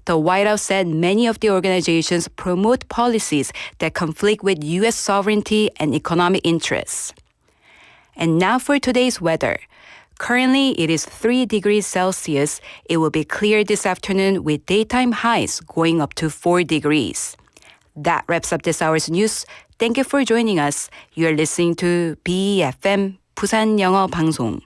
The White House said many of the organizations promote policies that conflict with U.S. sovereignty and economic interests. And now for today's weather. Currently, it is 3 degrees Celsius. It will be clear this afternoon with daytime highs going up to 4 degrees. That wraps up this hour's news. Thank you for joining us. You're listening to BEFM 부산영어방송.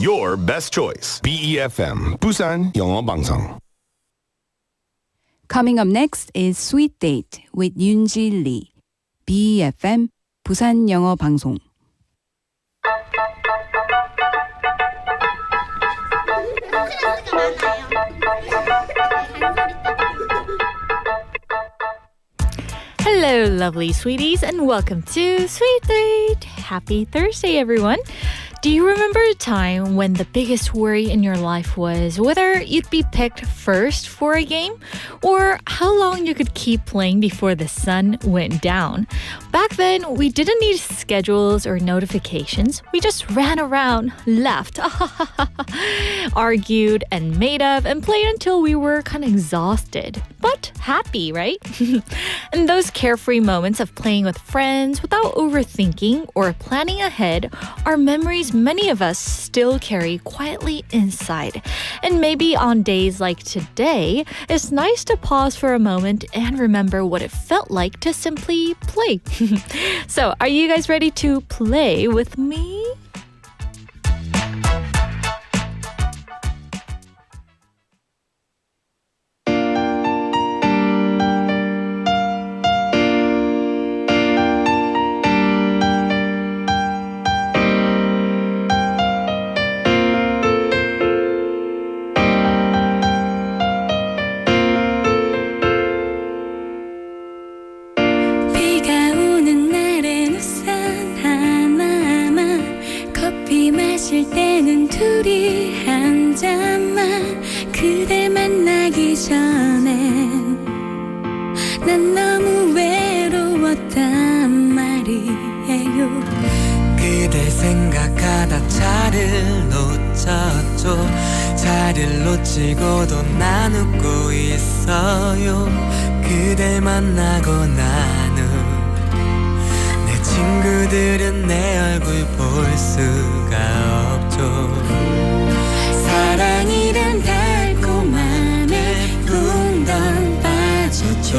Your best choice. BEFM 부산영어방송. Coming up next is Sweet Date with Yoonji Lee. BEFM 부산영어방송. Hello, lovely sweeties, and welcome to Sweet Date. Happy Thursday, everyone. Do you remember a time when the biggest worry in your life was whether you'd be picked first for a game or how long you could keep playing before the sun went down? Back then, we didn't need schedules or notifications. We just ran around, laughed, argued, and made up and played until we were kind of exhausted, but happy, right? And those carefree moments of playing with friends without overthinking or planning ahead are memories many of us still carry quietly inside. And maybe on days like today, it's nice to pause for a moment and remember what it felt like to simply play. So, are you guys ready to play with me? 마실 때는 둘이 한 잔만 그댈 만나기 전엔 난 너무 외로웠단 말이에요. 그댈 생각하다 차를 놓쳤죠. 차를 놓치고도 난 웃고 있어요. 그댈 만나고 난 후 내 친구들은 내 얼굴 볼 수가 없죠. 사랑이란 달콤함에 붕덩 빠졌죠.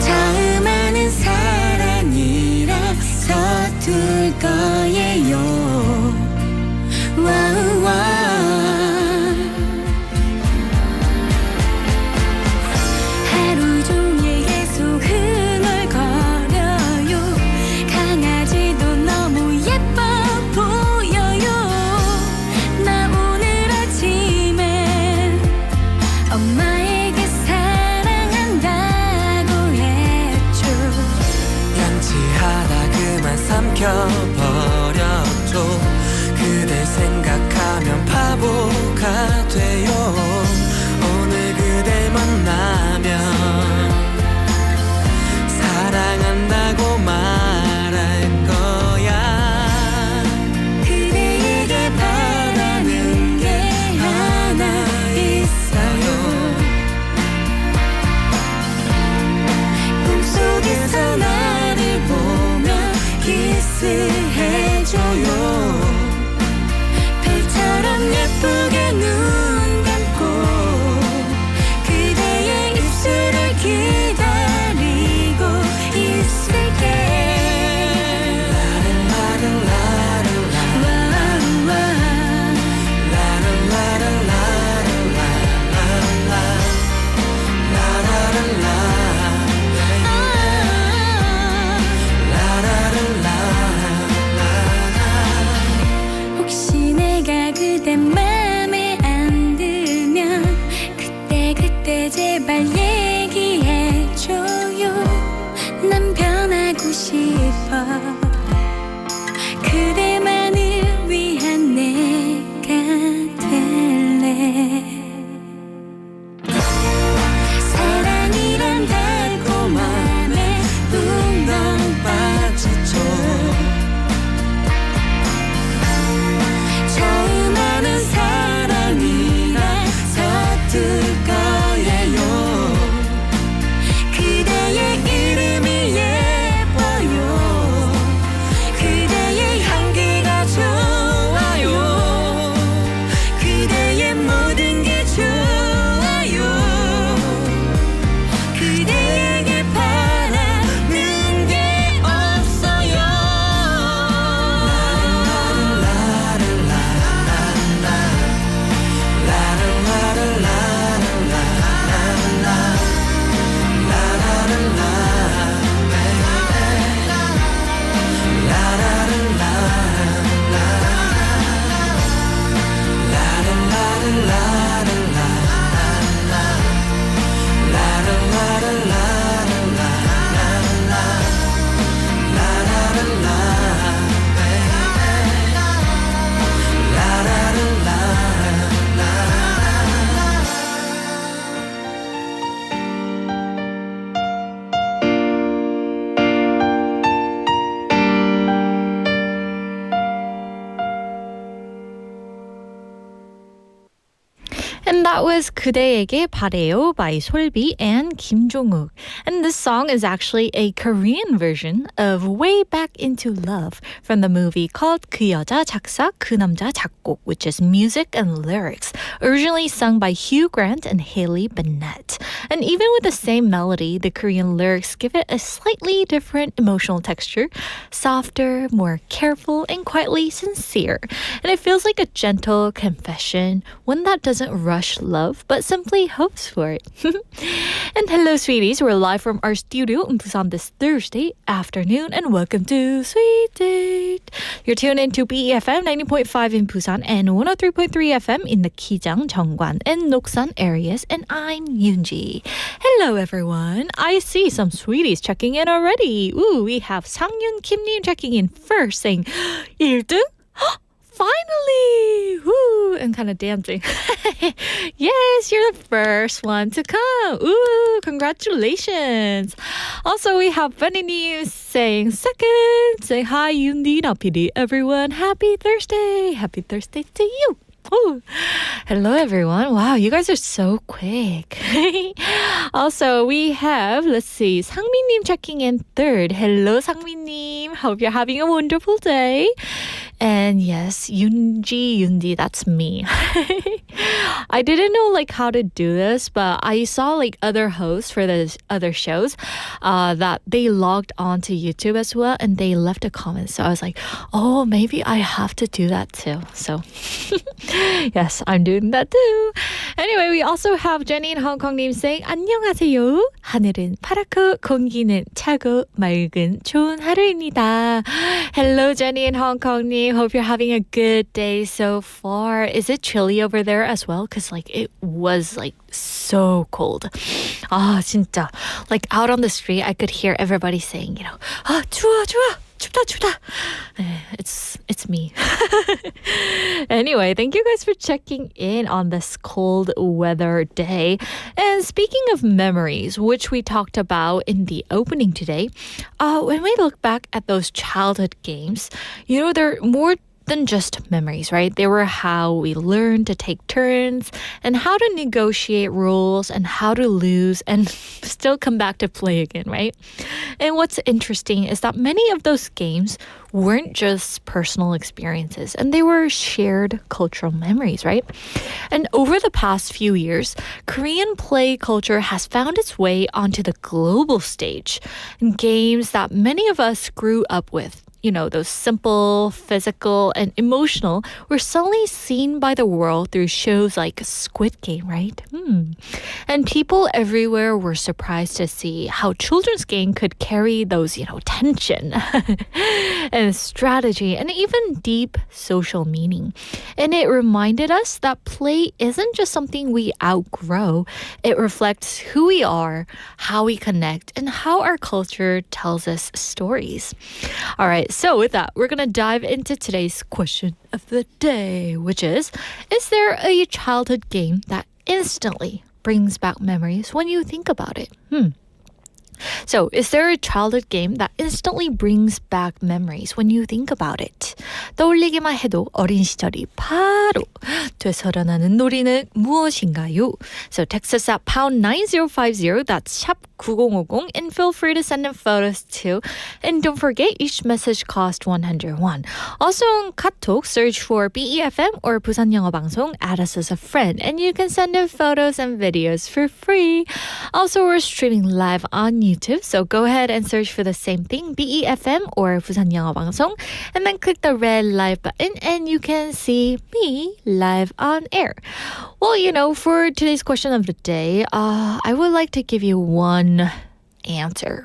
처음 하는 사랑이라 서툴 거예요. 와우와. 하루 종일 계속 흥얼거려요. 강아지도 너무 예뻐 보여요. 나 오늘 아침에 엄마에게 사랑한다고 했죠. 양치하다 그만 삼켜버렸죠. 그댈 생각하면 바보가 돼요. 오늘 그댈 만나면 사랑한다고 말할 거야. 그대에게 바라는 게 하나 있어요. 꿈속에서 나를 보며 키스해줘요. 별처럼 예쁘게 눈 감고 그대의 입술을 기다리고 있을게. that was 그대에게 바래요 by 솔비 and 김종욱. And this song is actually a Korean version of Way Back Into Love from the movie called 그 여자 작사 그 남자 작곡, which is music and lyrics, originally sung by Hugh Grant and Haley Bennett. And even with the same melody, the Korean lyrics give it a slightly different emotional texture, softer, more careful, and quietly sincere. And it feels like a gentle confession, one that doesn't rush love, but simply hopes for it. And hello, sweeties. We're live from our studio in Busan this Thursday afternoon, and welcome to Sweet Date. You're tuned into BEFM 90.5 in Busan and 103.3 FM in the Kijang, Jeongwan, and Noksan areas, and I'm Yoonji. Hello, everyone. I see some sweeties checking in already. Ooh, we have Sangyun Kim님 checking in first, saying 1등? Finally! Woo! And kind of dancing. Yes, you're the first one to come. Ooh, congratulations. Also, we have Bunny News saying second. Say hi, Yundi, Napidi, everyone. Happy Thursday. Happy Thursday to you. Oh, hello everyone. Wow, you guys are so quick. Also, we have, let's see, 상민님 checking in third. Hello, 상민님. Hope you're having a wonderful day. And yes, Yundi, that's me. I didn't know how to do this, but I saw other hosts for the other shows that they logged on to YouTube as well, and they left a comment. So I was like, oh, maybe I have to do that too. So yes, I'm doing that too. Anyway, we also have Jenny in Hong Kong saying 안녕하세요. 하늘은 파랗고 공기는 차고 맑은 좋은 하루입니다. Hello, Jenny in Hong Kong. Hope you're having a good day so far. Is it chilly over there as well? Because it was so cold. Ah, 진짜. Out on the street, I could hear everybody saying, 추워, 추워. 춥다. It's me. Anyway, thank you guys for checking in on this cold weather day. And speaking of memories, which we talked about in the opening today, when we look back at those childhood games, they're more than just memories, right? They were how we learned to take turns and how to negotiate rules and how to lose and still come back to play again, right? And what's interesting is that many of those games weren't just personal experiences, and they were shared cultural memories, right? And over the past few years, Korean play culture has found its way onto the global stage, and games that many of us grew up with, those simple, physical, and emotional, were suddenly seen by the world through shows like Squid Game, right? And people everywhere were surprised to see how children's game could carry those, tension and strategy and even deep social meaning. And it reminded us that play isn't just something we outgrow. It reflects who we are, how we connect, and how our culture tells us stories. All right, so with that, we're going to dive into today's question of the day, which is there a childhood game that instantly brings back memories when you think about it? So, is there a childhood game that instantly brings back memories when you think about it? 떠올리기만 해도 어린 시절이 바로 되살아나는 놀이는 무엇인가요? So, text us at pound 9050, that's 샵 9050, and feel free to send in photos too. And don't forget, each message costs 101. Also on 카톡, search for BEFM or 부산영어방송, add us as a friend, and you can send in photos and videos for free. Also, we're streaming live on YouTube, so go ahead and search for the same thing, BEFM or 부산영어방송, and then click the red live button and you can see me live on air. Well, for today's question of the day, I would like to give you one answer.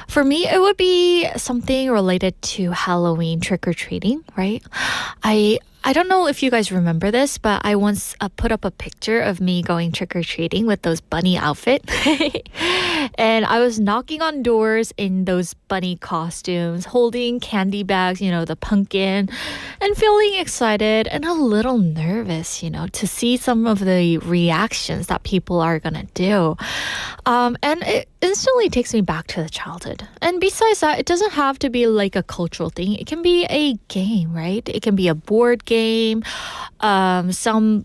For me, it would be something related to Halloween trick-or-treating, right? I don't know if you guys remember this, but I once put up a picture of me going trick-or-treating with those bunny outfit. And I was knocking on doors in those bunny costumes, holding candy bags, the pumpkin, and feeling excited and a little nervous, to see some of the reactions that people are going to do. And it instantly takes me back to the childhood. And besides that, it doesn't have to be like a cultural thing. It can be a game, right? It can be a board game, some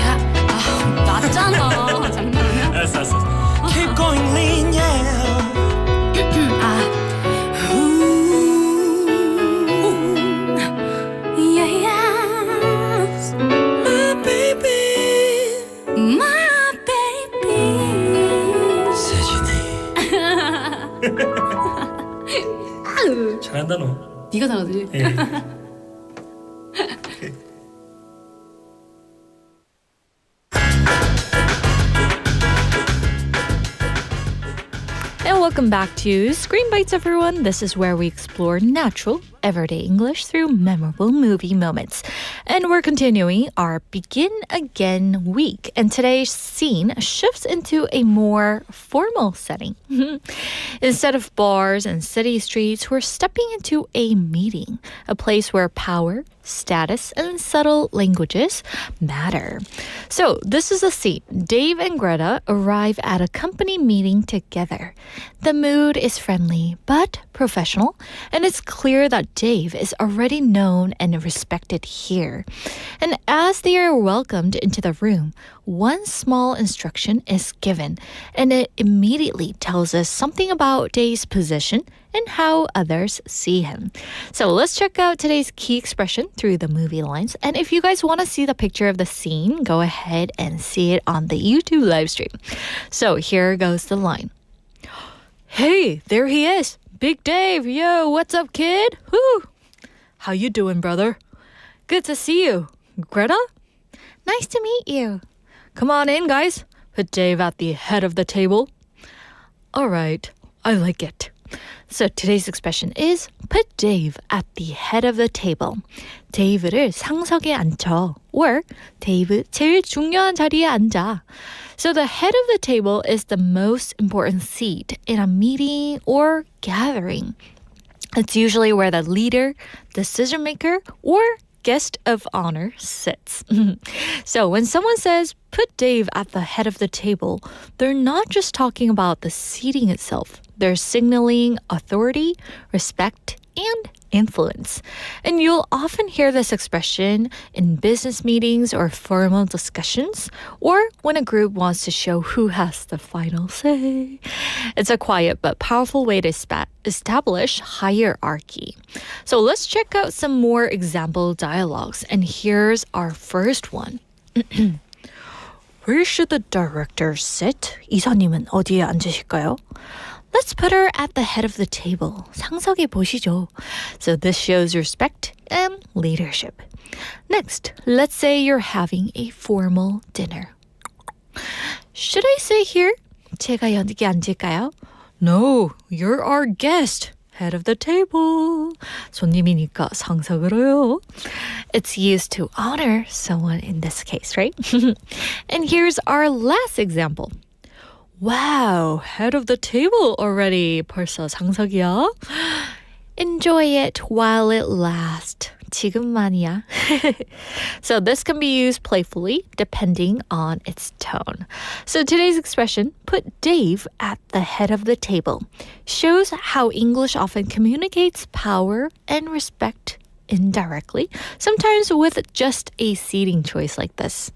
야, 맞잖아. 장난이야? 알았어. Keep going lean, yeah. Yes, my baby, my baby. 세진이. 잘한다 너. 네가 잘하지. 예. And welcome back to Screen Bites, everyone. This is where we explore natural, everyday English through memorable movie moments. And we're continuing our Begin Again week. And today's scene shifts into a more formal setting. Instead of bars and city streets, we're stepping into a meeting, a place where power, status, and subtle languages matter. So this is a scene. Dave and Greta arrive at a company meeting together. The mood is friendly but professional, and it's clear that Dave is already known and respected here. And as they are welcomed into the room, one small instruction is given, and it immediately tells us something about Dave's position and how others see him. So let's check out today's key expression through the movie lines. And if you guys want to see the picture of the scene, go ahead and see it on the YouTube live stream. So here goes the line. Hey, there he is. Big Dave. Yo, what's up, kid? Whoo. How you doing, brother? Good to see you. Greta? Nice to meet you. Come on in, guys. Put Dave at the head of the table. All right. I like it. So today's expression is put Dave at the head of the table. 데이브를 상석에 앉혀. Or 데이브 제일 중요한 자리에 앉아. So the head of the table is the most important seat in a meeting or gathering. It's usually where the leader, decision maker, or guest of honor sits. So when someone says, put Dave at the head of the table, they're not just talking about the seating itself. They're signaling authority, respect, and influence. And you'll often hear this expression in business meetings or formal discussions, or when a group wants to show who has the final say. It's a quiet but powerful way to establish hierarchy. So let's check out some more example dialogues. And here's our first one. Where should the director sit? 이사님은 어디에 앉으실까요? Let's put her at the head of the table. 상석에 보시죠. So this shows respect and leadership. Next, let's say you're having a formal dinner. Should I sit here? 제가 여기 앉을까요? No, you're our guest. Head of the table. 손님이니까 상석으로요. It's used to honor someone in this case, right? And here's our last example. Wow, head of the table already. 벌써 상석이야? Enjoy it while it lasts. 지금만이야. So this can be used playfully depending on its tone. So today's expression, put Dave at the head of the table, shows how English often communicates power and respect indirectly, sometimes with just a seating choice like this.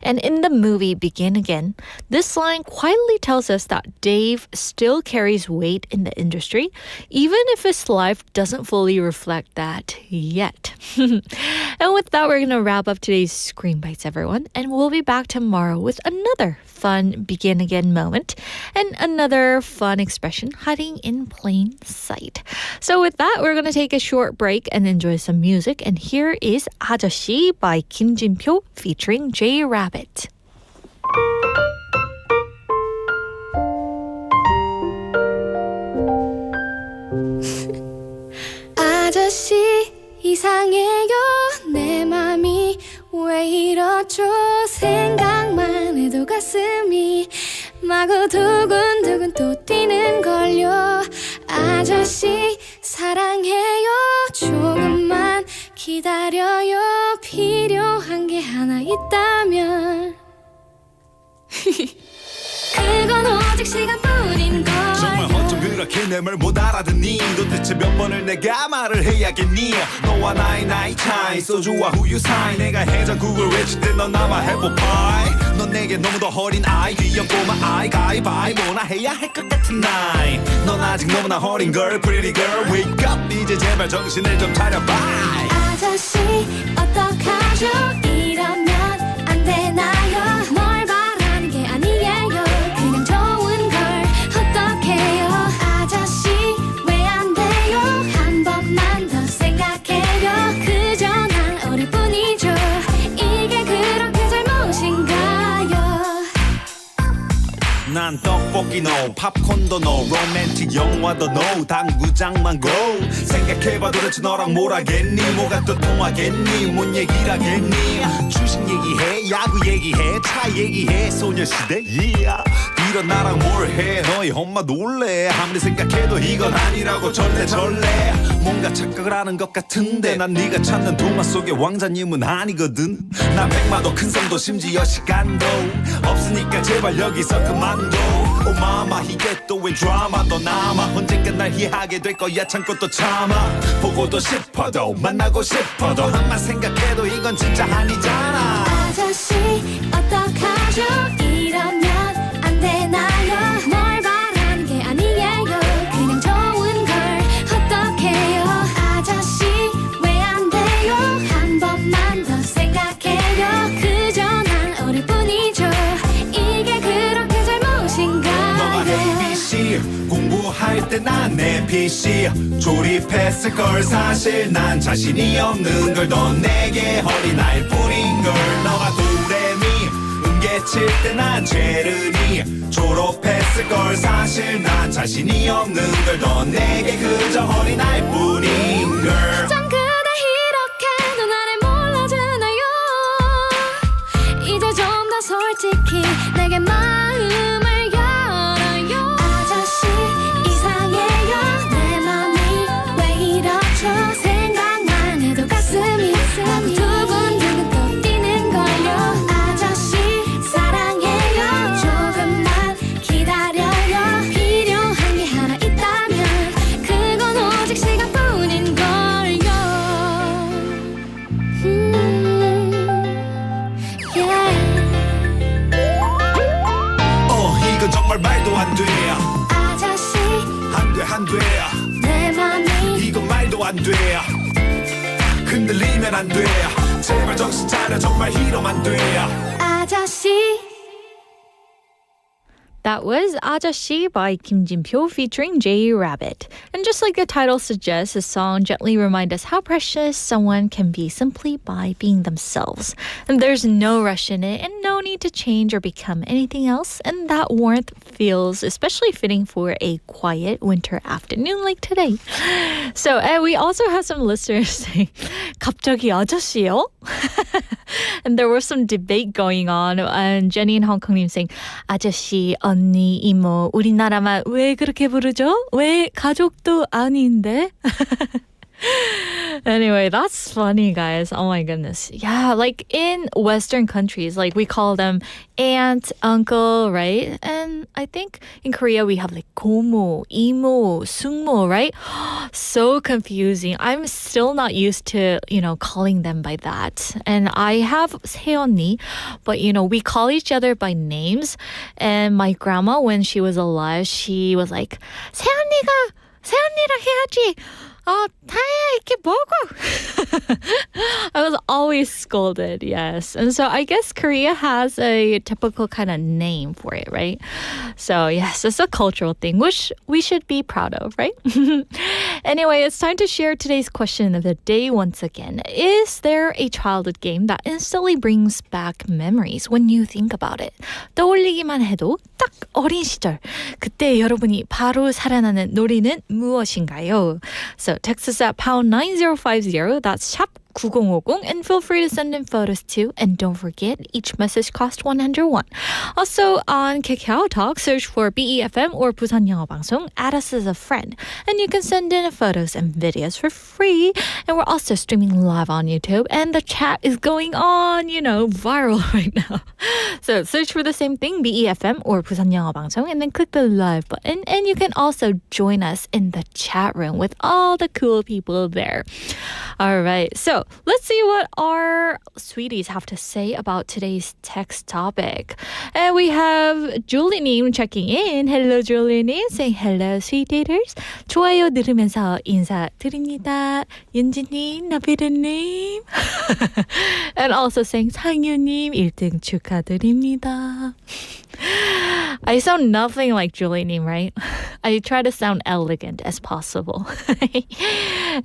And in the movie Begin Again, this line quietly tells us that Dave still carries weight in the industry, even if his life doesn't fully reflect that yet. And with that, we're going to wrap up today's Screen Bites, everyone, and we'll be back tomorrow with another fun Begin Again moment and another fun expression hiding in plain sight. So with that, we're going to take a short break and enjoy some music. And here is 아저씨 by 김진표 featuring J Rabbit. 아저씨 이상해요 내 맘이 왜 이렇죠 생각만 해도 가슴이 마구 두근두근 또 뛰는걸요 아저씨 사랑해요 조금만 기다려요 필요한 게 하나 있다면 그건 오직 시간뿐인 걸 정말 어쩜 그렇게 내 말 못 알아듣니 도대체 몇 번을 내가 말을 해야겠니 너와 나의 차이 소주와 우유 사이 내가 해장국을 외칠 때 넌 남아 해보파이 넌 내게 너무 더 어린 아이 귀엽고만 아이 가위바위보나 해야 할 것 같은 나이 넌 아직 너무나 어린 걸 pretty girl wake up 이제 제발 정신을 좀 차려봐 아저씨 어떡하죠 이러면 안 되나요 뭘 바라는 게 아니에요 그냥 좋은 걸 어떡해요 아저씨 왜 안 돼요 한 번만 더 생각해요 그저 난 어릴 뿐이죠 이게 그렇게 잘못인가요 난 떡볶이 no 팝콘도 no 로맨틱 영화도 no 당구장만 go 생각해봐 도대체 너랑 뭘 하겠니 뭐가 또 통하겠니 뭔 얘기를 하겠니 주식 얘기해 야구 얘기해 차 얘기해 소녀시대 yeah 이런 나랑 뭘 해 너희 엄마 놀래 아무리 생각해도 이건 아니라고 절대 뭔가 착각을 하는 것 같은데 난 네가 찾는 동화 속의 왕자님은 아니거든 난 백마도 큰 섬도 심지어 시간도 없으니까 제발 여기서 그만둬 Oh mama 이게 또 왜 드라마도 남아 언젠간 날 이해하게 될 거야 참고 또 참아 보고도 싶어도 만나고 싶어도 한만 생각해도 이건 진짜 아니잖아 아저씨 어떡하죠 이러면 안 되나요 뭘 바라는 게 아니에요 그냥 좋은 걸 어떡해요 아저씨 왜 안 돼요 한 번만 더 생각해요 그저 난 어릴 뿐이죠 이게 그렇게 잘못인가요 너가 ABC 공부할 때 난 내 PC 조립했을걸 사실 난 자신이 없는 걸 넌 내게 어린아이 뿐인 걸 너가 도레미 음계칠 때 난 제르니 졸업했을걸 사실 난 자신이 없는 걸 넌 내게 그저 어린아이 뿐인 걸 전 그대 이렇게도 나를 몰라주나요 이제 좀 더 솔직히 내게 마음을 열어요 아저씨 이상해요 내 맘이 왜 이렇죠 생각만 해도 가슴이 너무 두근두근 또 뛰는걸요 아저씨 사랑해요 조금만 기다려요 필요한 게 하나 있다면 그건 오직 시간뿐인걸요 이건 정말 말도 안 돼 아저씨 안 돼 내 맘이 이건 말도 안 돼 흔들리면 안 돼 제발 정신 차려 정말 이러면 안 돼 아저씨 That was 아저씨 by Kim Jin-pyo featuring J Rabbit. And just like the title suggests, the song gently reminds us how precious someone can be simply by being themselves. And there's no rush in it and no need to change or become anything else. And that warmth feels especially fitting for a quiet winter afternoon like today. So we also have some listeners saying, 갑자기 아저씨요? And there was some debate going on. And Jenny in Hong Kong saying, 아저씨, 언니, 이모, 우리나라만 왜 그렇게 부르죠? 왜 가족도 아닌데? Anyway, that's funny, guys. Oh my goodness. Yeah, like in Western countries, like we call them aunt, uncle, right? And I think in Korea we have like 고모, 이모, 숙모, right? So confusing. I'm still not used to, calling them by that. And I have 새언니, but we call each other by names. And my grandma, when she was alive, she was like, 새언니랑 해야지. 다혜야, 이게 뭐고? I was always scolded, yes. And so I guess Korea has a typical kind of name for it, right? So yes, it's a cultural thing, which we should be proud of, right? Anyway, it's time to share today's question of the day once again. Is there a childhood game that instantly brings back memories when you think about it? 떠올리기만 해도 딱 어린 시절. 그때 여러분이 바로 살아나는 놀이는 무엇인가요? So text us at pound 9050. That's 샵 9050 and feel free to send in photos too. And don't forget, each message costs 101. Also on Kakao Talk, search for BEFM or Busan영어방송. Add us as a friend. And you can send in photos and videos for free. And we're also streaming live on YouTube. And the chat is going on, viral right now. So search for the same thing, BEFM or Busan영어방송. And then click the live button. And you can also join us in the chat room with all the cool people there. All right, so let's see what our sweeties have to say about today's text topic. And we have Julie님 checking in. Hello, Julie님. Saying hello, sweet daters. 좋아요 들으면서 인사드립니다. 윤지님, 나비르님. And also saying 상유님 1등 축하드립니다. I sound nothing like Julie님, right? I try to sound elegant as possible.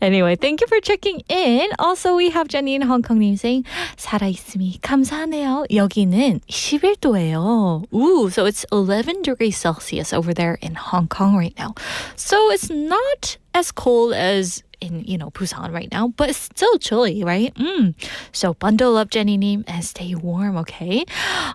Anyway, thank you for checking in. Also, we have Jenny in Hong Kong님 saying, 살아있음이 감사하네요. 여기는 11도예요. Ooh, so it's 11 degrees Celsius over there in Hong Kong right now. So it's not as cold as in, Busan right now, but it's still chilly, right? So bundle up, Jenny-님, and stay warm, okay?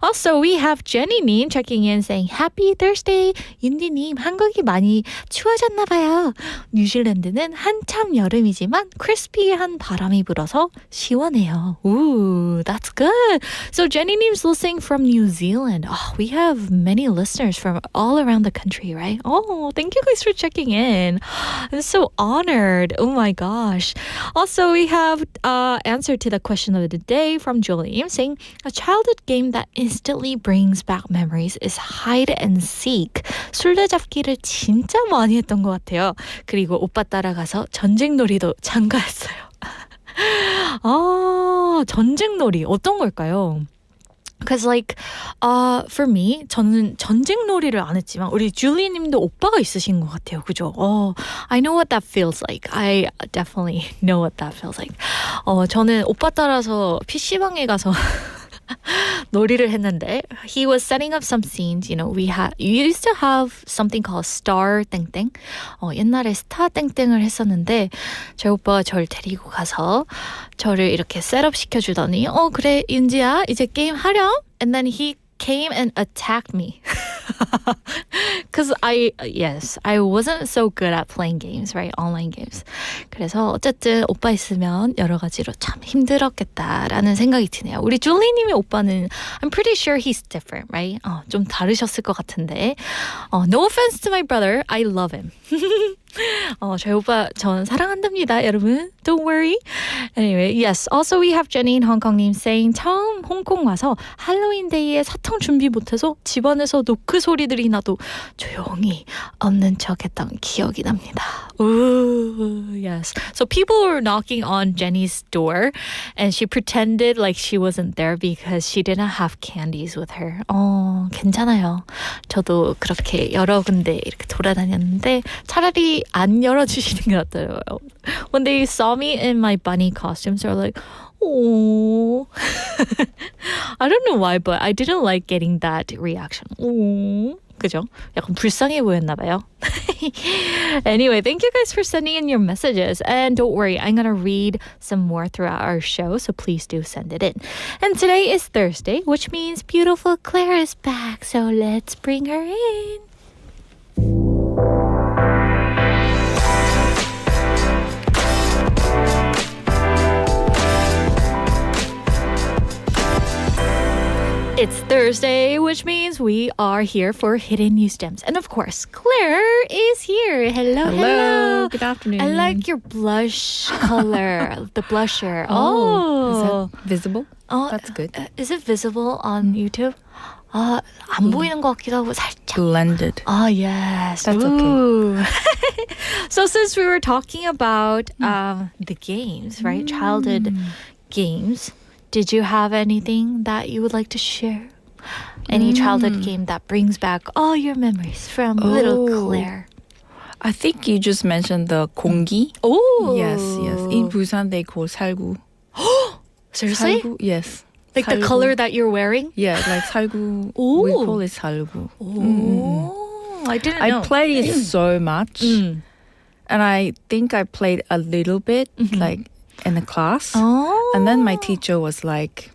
Also, we have Jenny-님 checking in saying, Happy Thursday! 윤디님, 한국이 많이 추워졌나 봐요. 뉴질랜드는 한참 여름이지만 크리스피한 바람이 불어서 시원해요. Ooh, that's good. So Jenny-님's listening from New Zealand. Oh, we have many listeners from all around the country, right? Oh, thank you guys for checking in. I'm so honored. Oh my gosh. Also, we have answer to the question of the day from Julie saying, a childhood game that instantly brings back memories is hide and seek. 술래잡기를 진짜 많이 했던 것 같아요. 그리고 오빠 따라가서 전쟁놀이도 참가했어요. 전쟁놀이 어떤 걸까요? Because for me, 저는 전쟁놀이를 안 했지만 우리 줄리님도 오빠가 있으신 것 같아요. 그죠? I know what that feels like. I definitely know what that feels like. 저는 오빠 따라서 PC방에 가서 놀이를 했는데 he was setting up some scenes. We used to have something called star 땡땡. 옛날에 스타 땡땡을 했었는데 저희 오빠가 저를 데리고 가서 저를 이렇게 셋업 시켜주더니 그래 윤지야 이제 게임 하렴. And then he came and attacked me. Because I wasn't so good at playing games, right? Online games. 그래서 어쨌든 오빠 있으면 여러 가지로 참 힘들었겠다라는 생각이 드네요. 우리 줄리님의 오빠는 I'm pretty sure he's different, right? 좀 다르셨을 것 같은데. No offense to my brother, I love him. 저희 오빠 전 사랑한답니다, 여러분. Don't worry. Anyway, yes. Also, we have Jenny in Hong Kong님 saying 처음 홍콩 와서 할로윈 데이에 사탕 준비 못해서 집안에서 노크 소리들이 나도 조용히 없는 척했던 기억이 납니다. Ooh, yes. So people were knocking on Jenny's door and she pretended like she wasn't there because she didn't have candies with her. 괜찮아요. 저도 그렇게 여러 군데 이렇게 돌아다녔는데 차라리 안 열어주시는 게 낫더라고요. When they saw me in my bunny costumes, they were like, oh. I don't know why, but I didn't like getting that reaction. Oh. 그죠? 약간 불쌍해 보였나 봐요. Anyway, thank you guys for sending in your messages. And don't worry, I'm going to read some more throughout our show, so please do send it in. And today is Thursday, which means beautiful Claire is back. So let's bring her in. It's Thursday, which means we are here for Hidden News Gems. And of course, Claire is here. Hello, hello. Good afternoon. I like your blush color, the blusher. Is that visible? That's good. Is it visible on YouTube? 안 보이는 것 같기도 하고 살짝. Blended. Yes. That's okay. So since we were talking about the games, right? Childhood games. Did you have anything that you would like to share? Any childhood game that brings back all your memories from little Claire? I think you just mentioned the 공기. Oh. Yes. In Busan, they call 살구. Seriously? 살구? Yes. Like 살구. the color that you're wearing? Yeah, like 살구. Oh. We call it 살구. Oh. I didn't know. I played it so much. And I think I played a little bit, like in the class. Oh. And then my teacher was like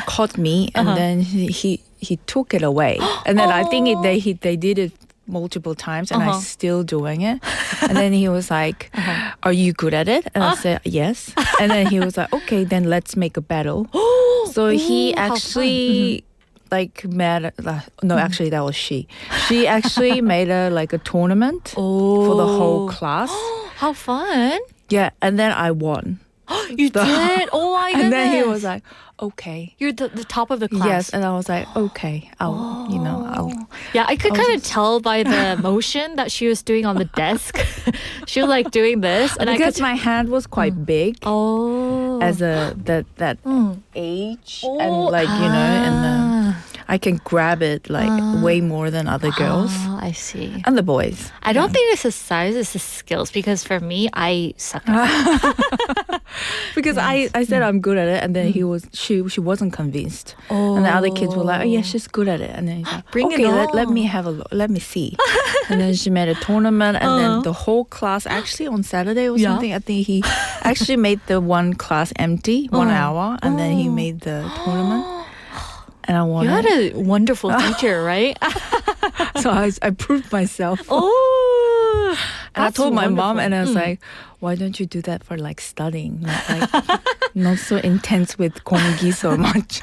caught me, and then he took it away. And then I think they did it multiple times, and I'm still doing it. And then he was like, "Are you good at it?" And I said, "Yes." And then he was like, "Okay, then let's make a battle." So he actually made actually that was she. She actually made a tournament for the whole class. How fun. Yeah, and then I won. You did? Oh my goodness. And then he was like, okay. You're the top of the class. Yes, and I was like, okay, I'll. Yeah, I could kind of tell by the motion that she was doing on the desk. She was like doing this. And because my hand was quite big. Oh. As that age. And and I can grab it like way more than other girls. I see. And the boys. I don't think it's the size, it's the skills. Because for me, I suck at it. Because I said I'm good at it, and then she wasn't convinced. And the other kids were like, oh yeah, she's good at it. And then he's like, Bring okay, it on. let me have a look. Let me see. And then she made a tournament, and then the whole class, actually on Saturday or something, I think he actually made the one class empty, 1 hour, and then he made the tournament. And I won You had it. a wonderful teacher, right? So I proved myself. Oh, And I told my mom, wonderful. and I was like, why don't you do that for like studying? Not so intense with 공기 so much.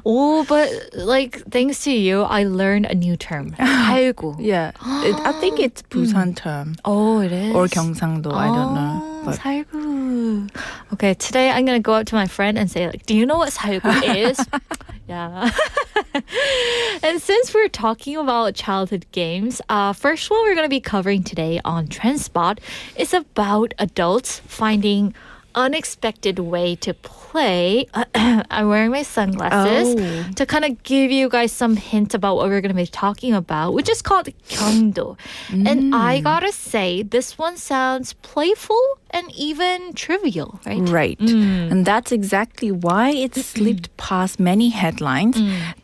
Oh, but like thanks to you, I learned a new term. 살구. Yeah. I think it's Busan term. Oh, it is. Or 경상도, I don't know. But 살구. Okay, today I'm gonna go up to my friend and say like, do you know what 살구 is? Yeah. And since we're talking about childhood games, first one we're going to be covering today on Trendspot is about adults finding unexpected way to play. I'm wearing my sunglasses to kind of give you guys some hint about what we're going to be talking about, which is called 경도. And I gotta say, this one sounds playful and even trivial, right? right. And that's exactly why it slipped past many headlines.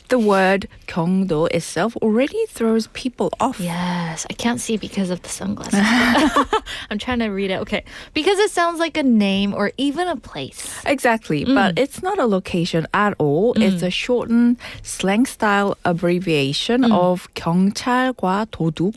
The word 경도 itself already throws people off. Yes, I can't see because of the sunglasses. I'm trying to read it. Okay. Because it sounds like a name or even a place. Exactly, but it's not a location at all. It's a shortened slang-style abbreviation of 경찰과 도둑,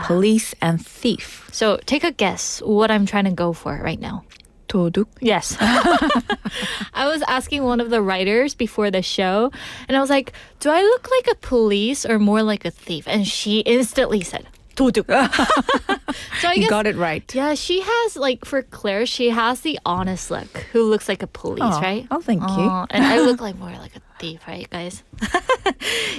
police and thief. So take a guess what I'm trying to go for right now. 도둑? Yes. I was asking one of the writers before the show, and I was like, do I look like a police or more like a thief? And she instantly said, 도둑. So I You guess, got it right. yeah, she has, like, for Claire, she has the honest look, who looks like a police, Oh, right? oh, thank you. And I look like more like a thief, right, guys?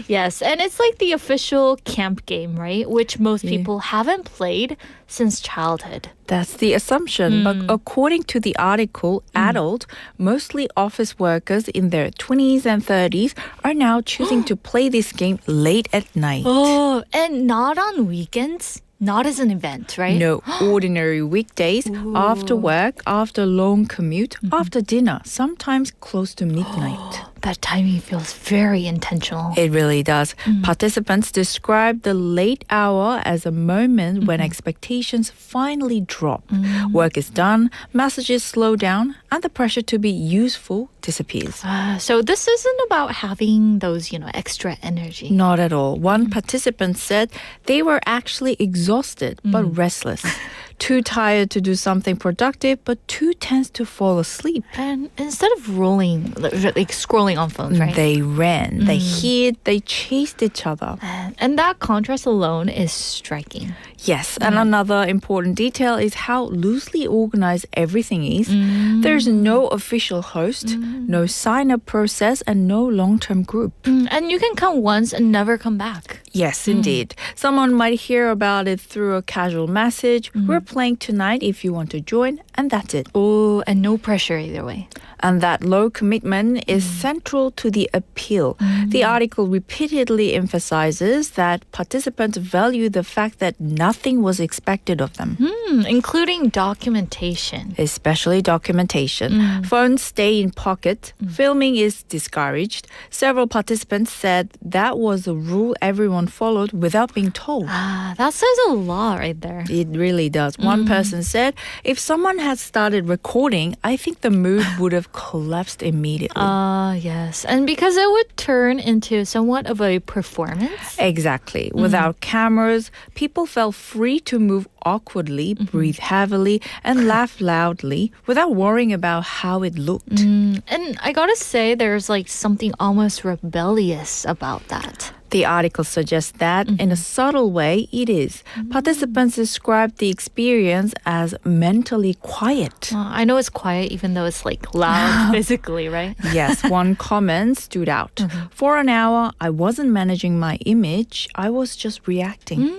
Yes, and it's like the official camp game, right? Which most people haven't played since childhood. That's the assumption. But according to the article, adult, mostly office workers in their 20s and 30s, are now choosing to play this game late at night. Oh, and not on weekends? Not as an event, right? No, ordinary weekdays, after work, after long commute, after dinner, sometimes close to midnight. That timing feels very intentional. It really does. Participants describe the late hour as a moment when expectations finally drop. Work is done, messages slow down, and the pressure to be useful disappears. So this isn't about having those, extra energy. Not at all. One participant said they were actually exhausted but restless. Too tired to do something productive, but too tense to fall asleep. And instead of scrolling on phones, right? They ran, they hid, they chased each other. And that contrast alone is striking. Yes, and another important detail is how loosely organized everything is. There's no official host, no sign-up process, and no long-term group. And you can come once and never come back. Yes, indeed. Someone might hear about it through a casual message. We're playing tonight if you want to join, and that's it. Oh, and no pressure either way. And that low commitment is central to the appeal. The article repeatedly emphasizes that participants value the fact that nothing was expected of them. Including documentation. Especially documentation. Phones stay in pocket. Filming is discouraged. Several participants said that was a rule everyone followed without being told. That says a lot right there. It really does. One person said, if someone had started recording, I think the mood would have collapsed immediately. Yes. And because it would turn into somewhat of a performance. Exactly. Without cameras, people felt free to move awkwardly, breathe heavily, and laugh loudly without worrying about how it looked. And I gotta say, there's like something almost rebellious about that. The article suggests that, in a subtle way, it is. Participants describe the experience as mentally quiet. I know it's quiet even though it's like loud physically, right? Yes, one comment stood out. For an hour, I wasn't managing my image. I was just reacting.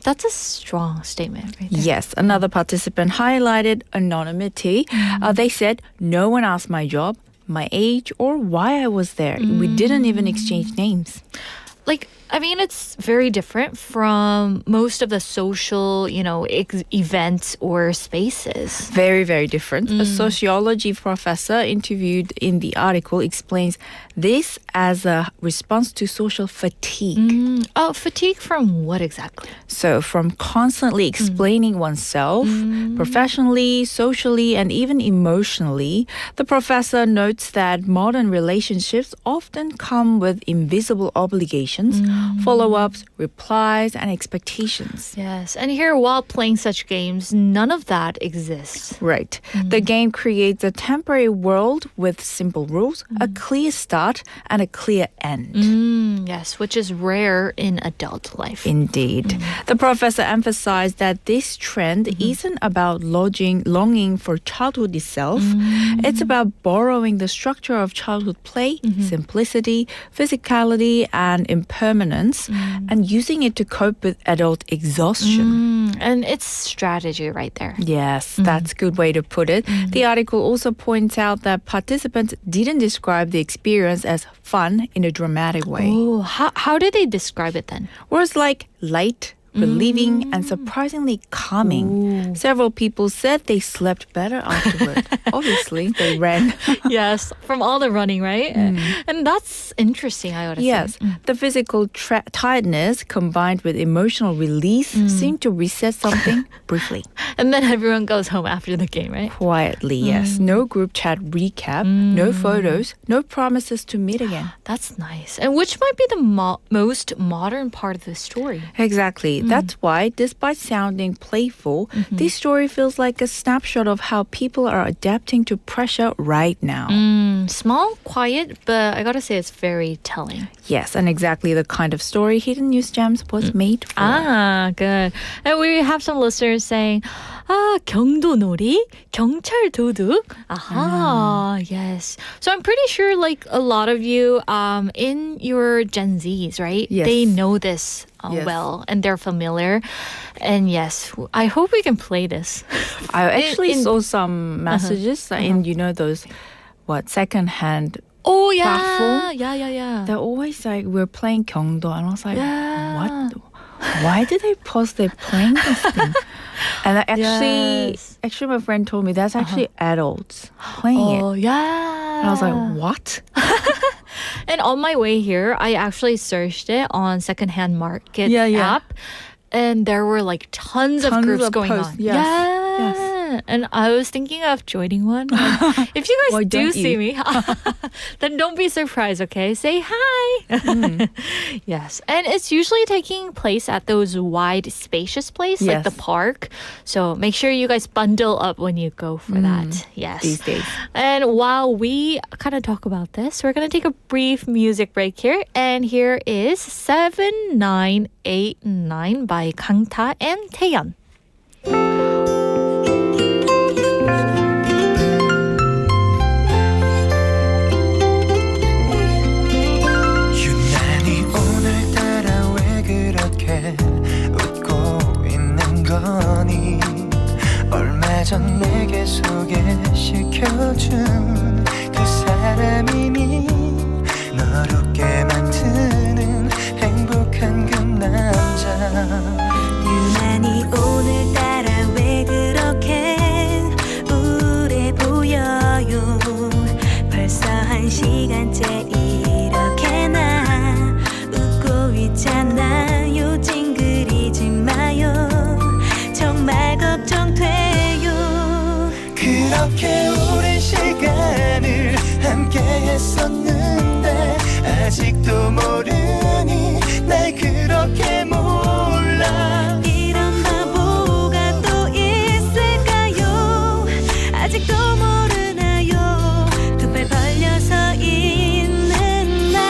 That's a strong statement right there. Yes, another participant highlighted anonymity. They said, no one asked my job. my age, or why I was there. We didn't even exchange names. Like, I mean, it's very different from most of the social, events or spaces. Very, very different. A sociology professor interviewed in the article explains this as a response to social fatigue. Oh, fatigue from what exactly? So, from constantly explaining oneself, professionally, socially, and even emotionally, the professor notes that modern relationships often come with invisible obligations, follow-ups, replies, and expectations. Yes, and here, while playing such games, none of that exists. Right. The game creates a temporary world with simple rules, a clear start, and a clear end. Yes, which is rare in adult life. Indeed. The professor emphasized that this trend isn't about longing for childhood itself. It's about borrowing the structure of childhood play, simplicity, physicality, and impermanence, and using it to cope with adult exhaustion. And it's strategy right there. Yes, that's a good way to put it. The article also points out that participants didn't describe the experience as fun in a dramatic way. Oh, how did they describe it then? Words like light, relieving, and surprisingly calming. Several people said they slept better afterward. Obviously, they ran. Yes, from all the running, right? And that's interesting, I would say. Yes, the physical tiredness combined with emotional release seemed to reset something briefly. And then everyone goes home after the game, right? Quietly, yes. No group chat recap, no photos, no promises to meet again. That's nice. And which might be the most modern part of the story. Exactly. That's why, despite sounding playful, this story feels like a snapshot of how people are adapting to pressure right now. Small, quiet, but I gotta say it's very telling. Yes, and exactly the kind of story Hidden News Gems was made for. Ah, good. And we have some listeners saying, 경도놀이, 경찰 도둑. Aha, yes. So I'm pretty sure like a lot of you in your Gen Zs, right? Yes. They know this Yes. well and they're familiar. And yes, I hope we can play this. I actually saw some messages in, those, second-hand Oh, yeah. platform. Yeah. They're always like, we're playing 경도. And I was like, Yeah. what? Why did they post they're playing this thing? And actually, my friend told me that's actually adults playing Oh, it. yeah. And I was like, what? And on my way here, I actually searched it on secondhand market Yeah. app. And there were like tons of groups going posts. on. Yes. Yeah. And I was thinking of joining one. Like, if you Why guys do don't see you? me, then don't be surprised, okay? Say hi. Yes. And it's usually taking place at those wide, spacious places like Yes. the park. So make sure you guys bundle up when you go for that. Yes. These days. And while we kind of talk about this, we're going to take a brief music break here. And here is 7989 by 강타 and 태연. 유난히 오늘따라 왜 그렇게 웃고 있는 거니 얼마 전 내게 소개시켜준 그 사람이니 널 웃게 만드는 행복한 그 남자 유난히 오늘따라 왜 그렇게 우울해 보여요 벌써 1시간째 이렇게나 웃고 있잖아요 찡그리지 마요 정말 걱정돼요 그렇게 오랜 시간을 함께 했었는데 아직도 모르니 날 그렇게 몰라 이런 바보가 또 있을까요 아직도 모르나요 두 팔 벌려서 있는 날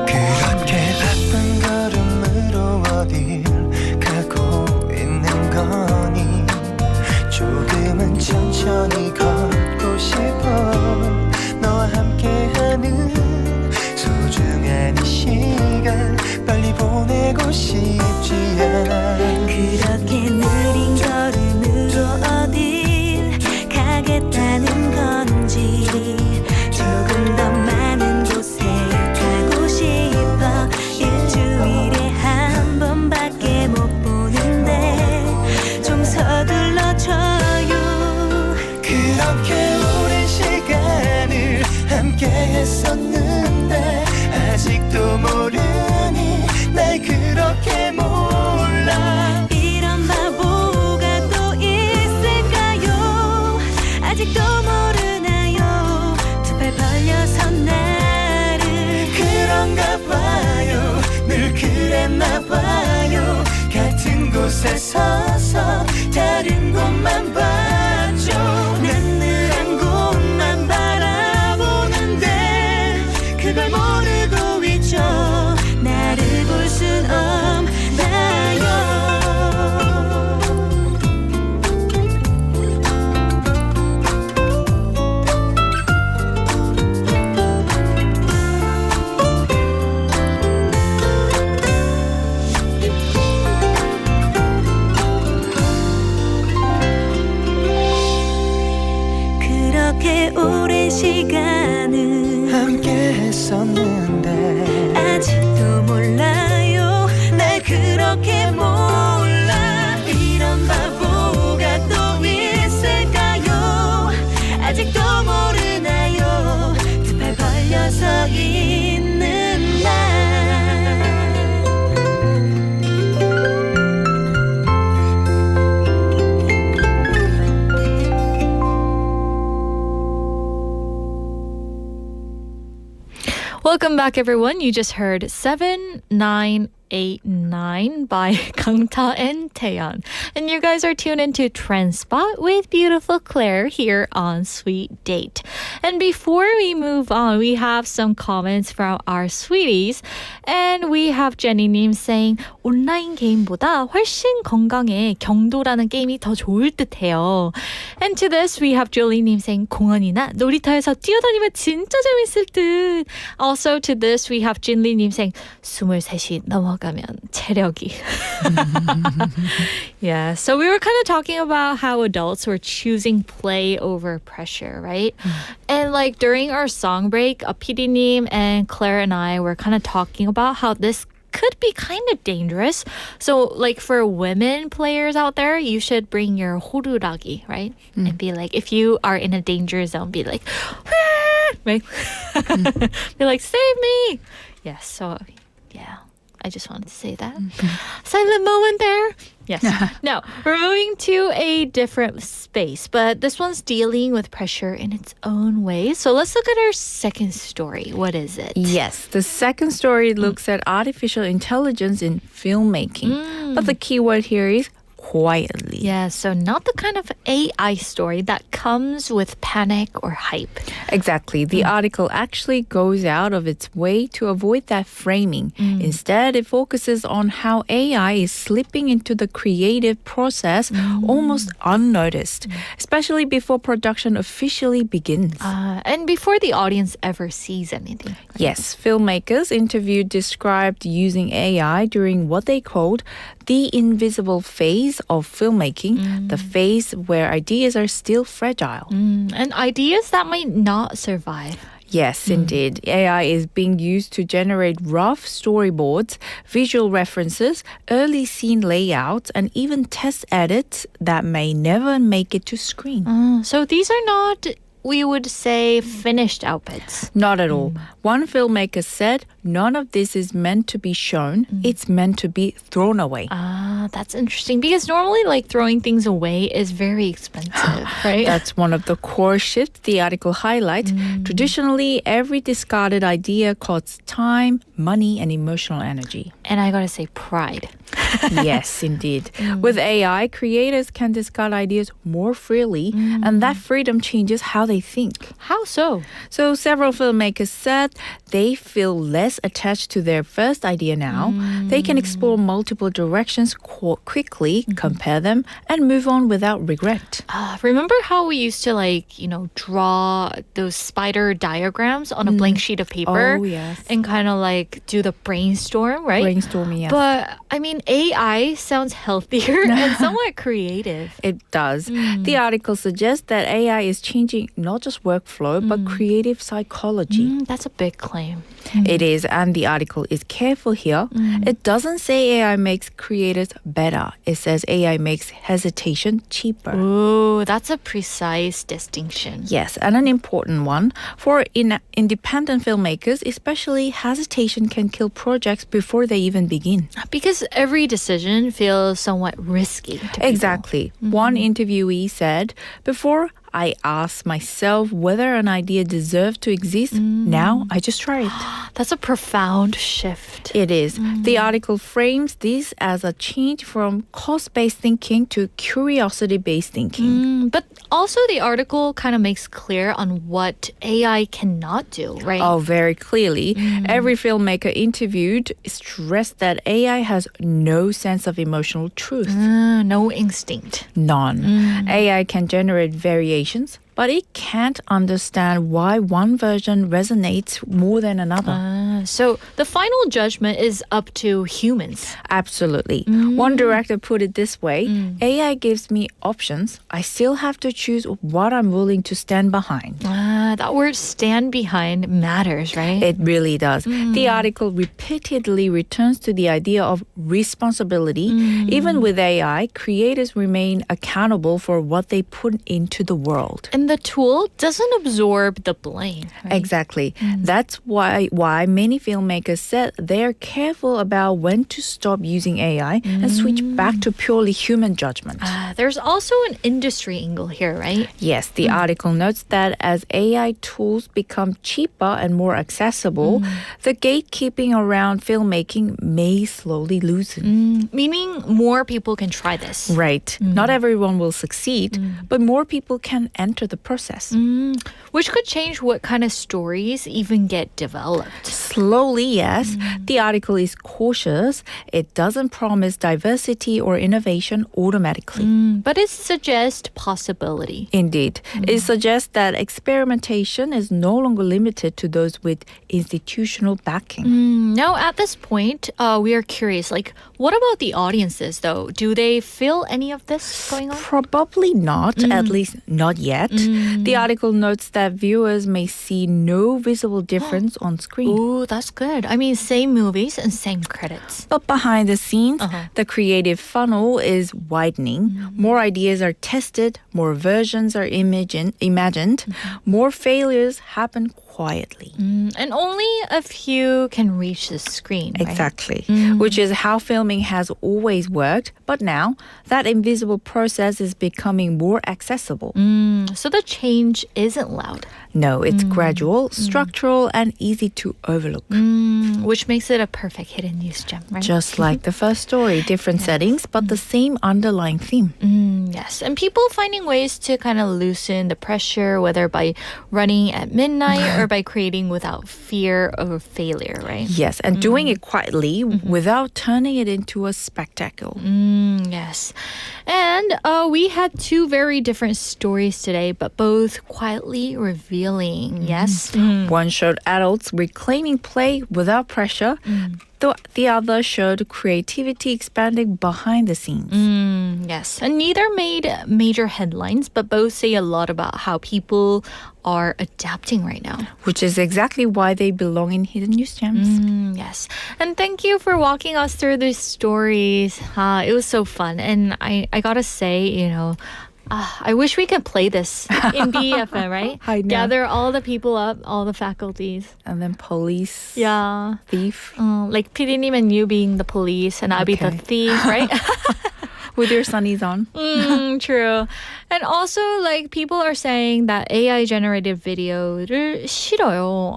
그렇게 바쁜 걸음으로 어딜 가고 있는 거니 조금은 천천히 걷고 싶어 너와 함께하는 소중한 이 시간 빨리 보내고 싶지 않아 벌렸었는데 아직도 모르니 날 그렇게 몰라 이런 바보가 또 있을까요 아직도 모르나요 두 팔 벌려서 나를 그런가 봐요 늘 그랬나 봐요 같은 곳에 서서 다른 곳만 봤죠 난 늘 한 곳만 바라보는데 그걸 모르고 있죠 나를 볼 순 없나요 그렇게 오랜 시간을 함께 했었는데 아직도 몰라요 날 그렇게 몰라 이런 바보가 또 있을까요 아직도 모르나요 두 팔 벌려서 있는 날 Welcome back, everyone. You just heard 7989 by Kangta and Taeyeon. And you guys are tuned into Trend Spot with beautiful Claire here on Sweet Date. And before we move on, we have some comments from our sweeties. And we have Jenny님 saying, 온라인 게임보다 훨씬 건강에 경도라는 게임이 더 좋을 듯해요. And to this, we have Jolie님 saying, 공원이나 놀이터에서 뛰어다니면 진짜 재밌을 듯. Also to this, we have Jinli님 saying, 23이 넘어가면 체력이. Yeah, so we were kind of talking about how adults were choosing play over pressure, right? And like during our song break, PD님 and Claire and I were kind of talking about how this could be kind of dangerous. So like for women players out there, you should bring your 호루라기, right? And be like, if you are in a danger zone, be like, right? Be like, save me. Yes, so yeah. I just wanted to say that. Silent moment there. Yes. Now, we're moving to a different space, but this one's dealing with pressure in its own way. So let's look at our second story. What is it? Yes, the second story looks at artificial intelligence in filmmaking. But the key word here is quietly. Yeah, so not the kind of AI story that comes with panic or hype. Exactly. The article actually goes out of its way to avoid that framing. Instead, it focuses on how AI is slipping into the creative process almost unnoticed, especially before production officially begins. And before the audience ever sees anything. Yes, filmmakers interviewed described using AI during what they called the invisible phase of filmmaking, the phase where ideas are still fragile. And ideas that might not survive. Yes, indeed. AI is being used to generate rough storyboards, visual references, early scene layouts, and even test edits that may never make it to screen. So these are not, we would say, finished outputs. Not at all. One filmmaker said, none of this is meant to be shown. It's meant to be thrown away. That's interesting because normally like throwing things away is very expensive, right? That's one of the core shifts the article highlights. Traditionally, every discarded idea costs time, money, and emotional energy. And I gotta say pride. Yes, indeed. With AI, creators can discard ideas more freely, and that freedom changes how they think. How so? So several filmmakers said they feel less attached to their first idea now. They can explore multiple directions quickly, compare them, and move on without regret. Remember how we used to draw those spider diagrams on a blank sheet of paper? Oh, yes. And kind of do the brainstorm, right? Brainstorming, yes. But I mean, AI sounds healthier and somewhat creative. It does. The article suggests that AI is changing not just workflow, but creative psychology. That's a big claim. blame. It is, and the article is careful here. It doesn't say AI makes creators better. It says AI makes hesitation cheaper. Ooh, that's a precise distinction. Yes, and an important one. For independent filmmakers, especially, hesitation can kill projects before they even begin. Because every decision feels somewhat risky. To people. Exactly. One interviewee said, before I asked myself whether an idea deserved to exist. Now I just try it. That's a profound shift. It is. The article frames this as a change from cost-based thinking to curiosity-based thinking. But also the article kind of makes clear on what AI cannot do, right? Oh, very clearly. Every filmmaker interviewed stressed that AI has no sense of emotional truth. No instinct. None. AI can generate variations, but it can't understand why one version resonates more than another. So the final judgment is up to humans. Absolutely. One director put it this way, AI gives me options. I still have to choose what I'm willing to stand behind. That word stand behind matters, right? It really does. The article repeatedly returns to the idea of responsibility. Even with AI, creators remain accountable for what they put into the world. And the tool doesn't absorb the blame. Right? Exactly. That's why many filmmakers said they're careful about when to stop using AI and switch back to purely human judgment. There's also an industry angle here, right? Yes, the article notes that as AI tools become cheaper and more accessible, the gatekeeping around filmmaking may slowly loosen. Meaning more people can try this. Right. Not everyone will succeed, but more people can enter the process. Which could change what kind of stories even get developed. Slowly, yes. The article is cautious. It doesn't promise diversity or innovation automatically. But it suggests possibility. Indeed. It suggests that experimentation is no longer limited to those with institutional backing. Now, at this point, we are curious, what about the audiences, though? Do they feel any of this going on? Probably not, at least not yet. The article notes that viewers may see no visible difference on screen. Ooh, that's good. I mean, same movies and same credits. But behind the scenes, the creative funnel is widening. More ideas are tested, more versions are imagined, more failures happen quietly. And only a few can reach the screen, right? Exactly. Which is how filming has always worked. But now, that invisible process is becoming more accessible. So the change isn't loud. No, it's gradual, structural, and easy to overlook. Which makes it a perfect hidden news gem, right? Just like the first story, different settings, but the same underlying theme. Yes, and people finding ways to kind of loosen the pressure, whether by running at midnight or by creating without fear of failure, right? Yes, and doing it quietly without turning it into a spectacle. Yes. And we had two very different stories today, but both quietly revealing, yes? One showed adults reclaiming play without pressure. The other showed creativity expanding behind the scenes. Yes, and neither made major headlines, but both say a lot about how people are adapting right now. Which is exactly why they belong in Hidden News Gems. Yes, and thank you for walking us through these stories. It was so fun, and I gotta say, I wish we could play this in BFM, right? I know. Gather all the people up, all the faculties. And then police. Yeah. Thief. Like PD님 and you being the police, and I'll be the thief, right? With your sunnies on. True. And also, people are saying that AI-generated video를 싫어요.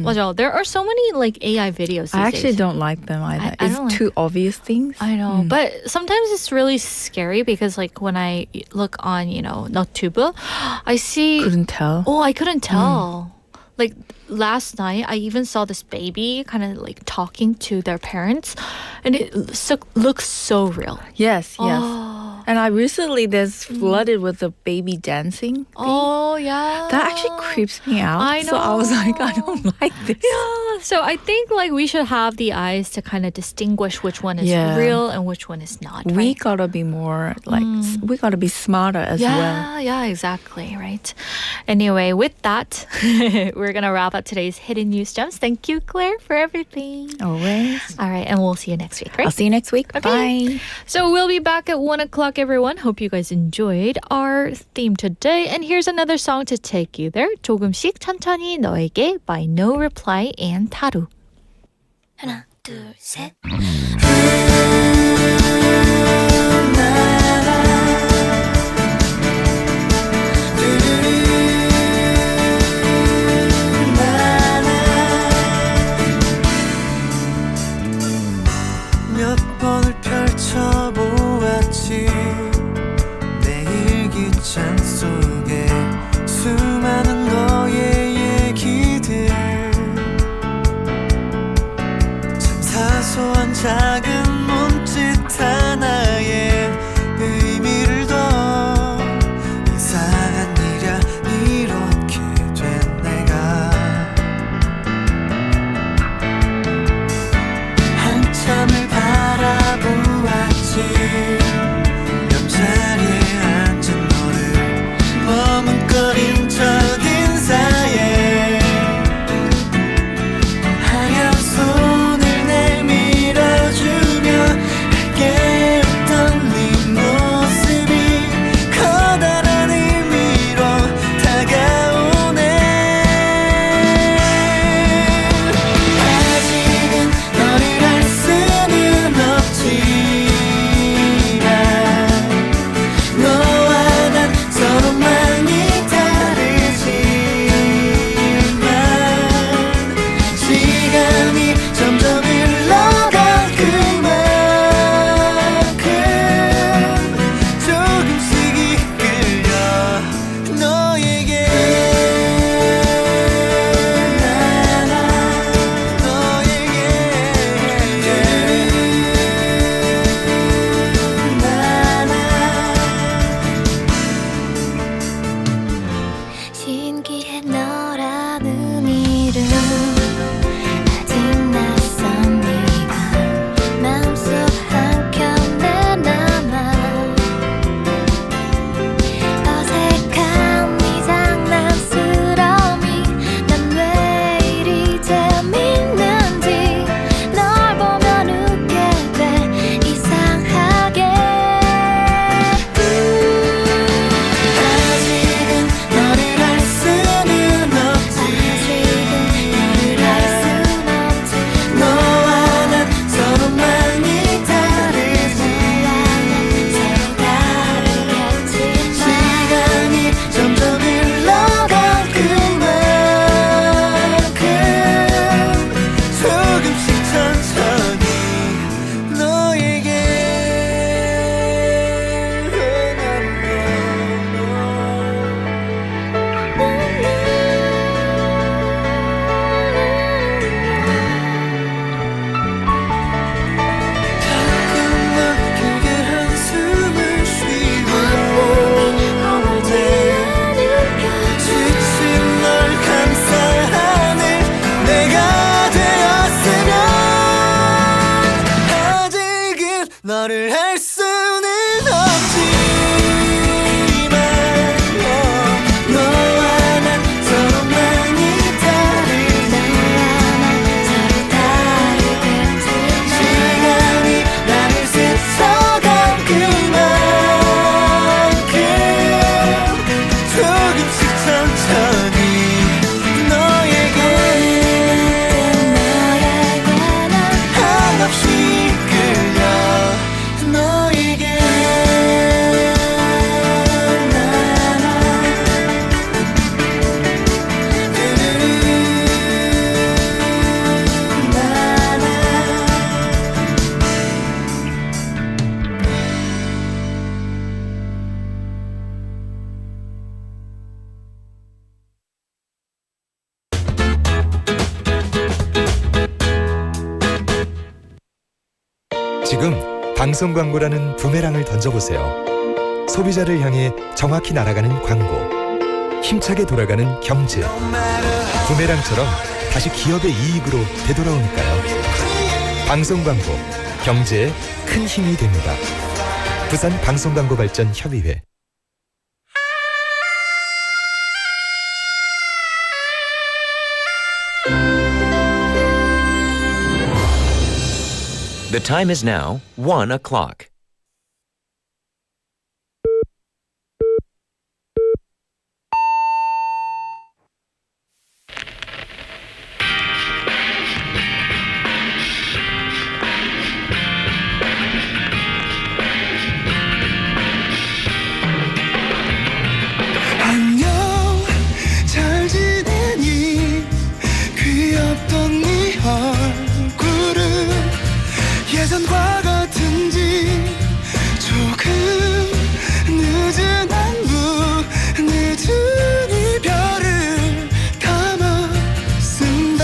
맞아. There are so many, AI videos these I actually days. don't like them either. I It's don't too obvious things. I know. But sometimes it's really scary because, when I look on, Notubu, I see... Couldn't tell. Oh, I couldn't tell. Last night, I even saw this baby kind of talking to their parents, and it looks so real. Yes. Oh, And I recently there's flooded with the baby dancing thing. Oh, yeah. That actually creeps me out. I So I was like, I don't like this. Yeah, so I think like we should have the eyes to kind of distinguish which one is Yeah. real and which one is not. We Right? gotta be more like we gotta be smarter as well. Yeah, exactly, right. Anyway, with that, we're gonna wrap up today's Hidden News Gems. Thank you, Claire, for everything. Always. All right, and we'll see you next week, right? I'll see you next week. Okay. Bye. So we'll be back at 1 o'clock, everyone. Hope you guys enjoyed our theme today. And here's another song to take you there. 조금씩 천천히 너에게 by No Reply and 타루. 하나 둘 셋. 몇 번을 펼쳐보았지 내 일기장 속에 수많은 너의 얘기들 참 사소한 작은 몸짓 하나에 의미를 더 이상한 일이야 이렇게 된 내가 한참을 바라보았지 옆자리에 앉은 너를 머뭇거린 첫인사에 하얀 손을 내밀어주며 함께 웃던 네 모습이 커다란 의미로 다가오네 아직은 너를 알 수는 없지만 너와 난 서로 많이 다르지만 시간이 점점 흘러간 그만큼 조금씩 이끌려 너에게 신기해 너라는 이름 아직 낯선 네가 마음속 한켠에 남아 어색한 네 장난스러움이 난 왜 이리 재밌는지 널 보면 웃게 돼 이상하게 아직은 너를 알 수는 없지 너와 난 서로 많이 다르지만 시간이 점점 흘러간 그만큼 조금씩 천천히 너에게 잠깐만 길게 한숨을 쉬고 지친 널 감싼 하늘 내가 되었으면 아직은 너를 알 수는 없지만 너와 난 서로 많이 시간이 나를 스쳐간 그만큼 조금씩 천천히 너에게 한없이 이끌려 너에게 지금 방송 광고라는 부메랑을 던져보세요. 소비자를 향해 정확히 날아가는 광고, 힘차게 돌아가는 경제, 부메랑처럼 다시 기업의 이익으로 되돌아오니까요. 방송 광고, 경제에 큰 힘이 됩니다. 부산 방송광고발전협의회. The time is now 1 o'clock. 안녕 잘 지내니 귀엽던 네 얼굴은 예전과 같은지 조금 늦은 안부 늦은 이별을 담았습니다.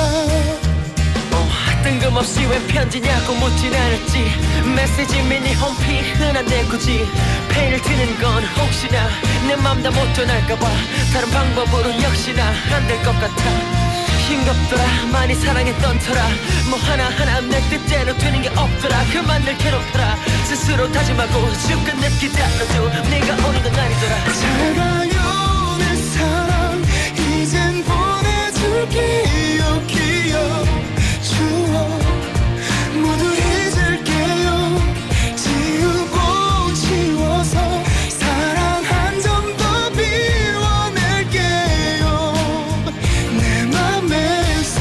뜬금없이 왜 편지냐고 묻진 않았지. 메시지 미니 홈피 흔한데 굳이 페이를 트는 건 혹시나 내 맘 다 못 전할까봐. 다른 방법으로 역시나 안 될 것 같아. 싱겁더라 많이 사랑했던 터라. 뭐 하나하나 내 뜻대로 되는 게 없더라. 그만 늘 괴롭혀라. 스스로 다짐하고 끝끝내 기다려도 네가 오는 건 아니더라. 잘 가요 내 사랑 이젠 보내줄게요. 기억 추억 모두 잊을게요. 지우고 지워서 사랑 한 점 더 비워낼게요. 내 맘에서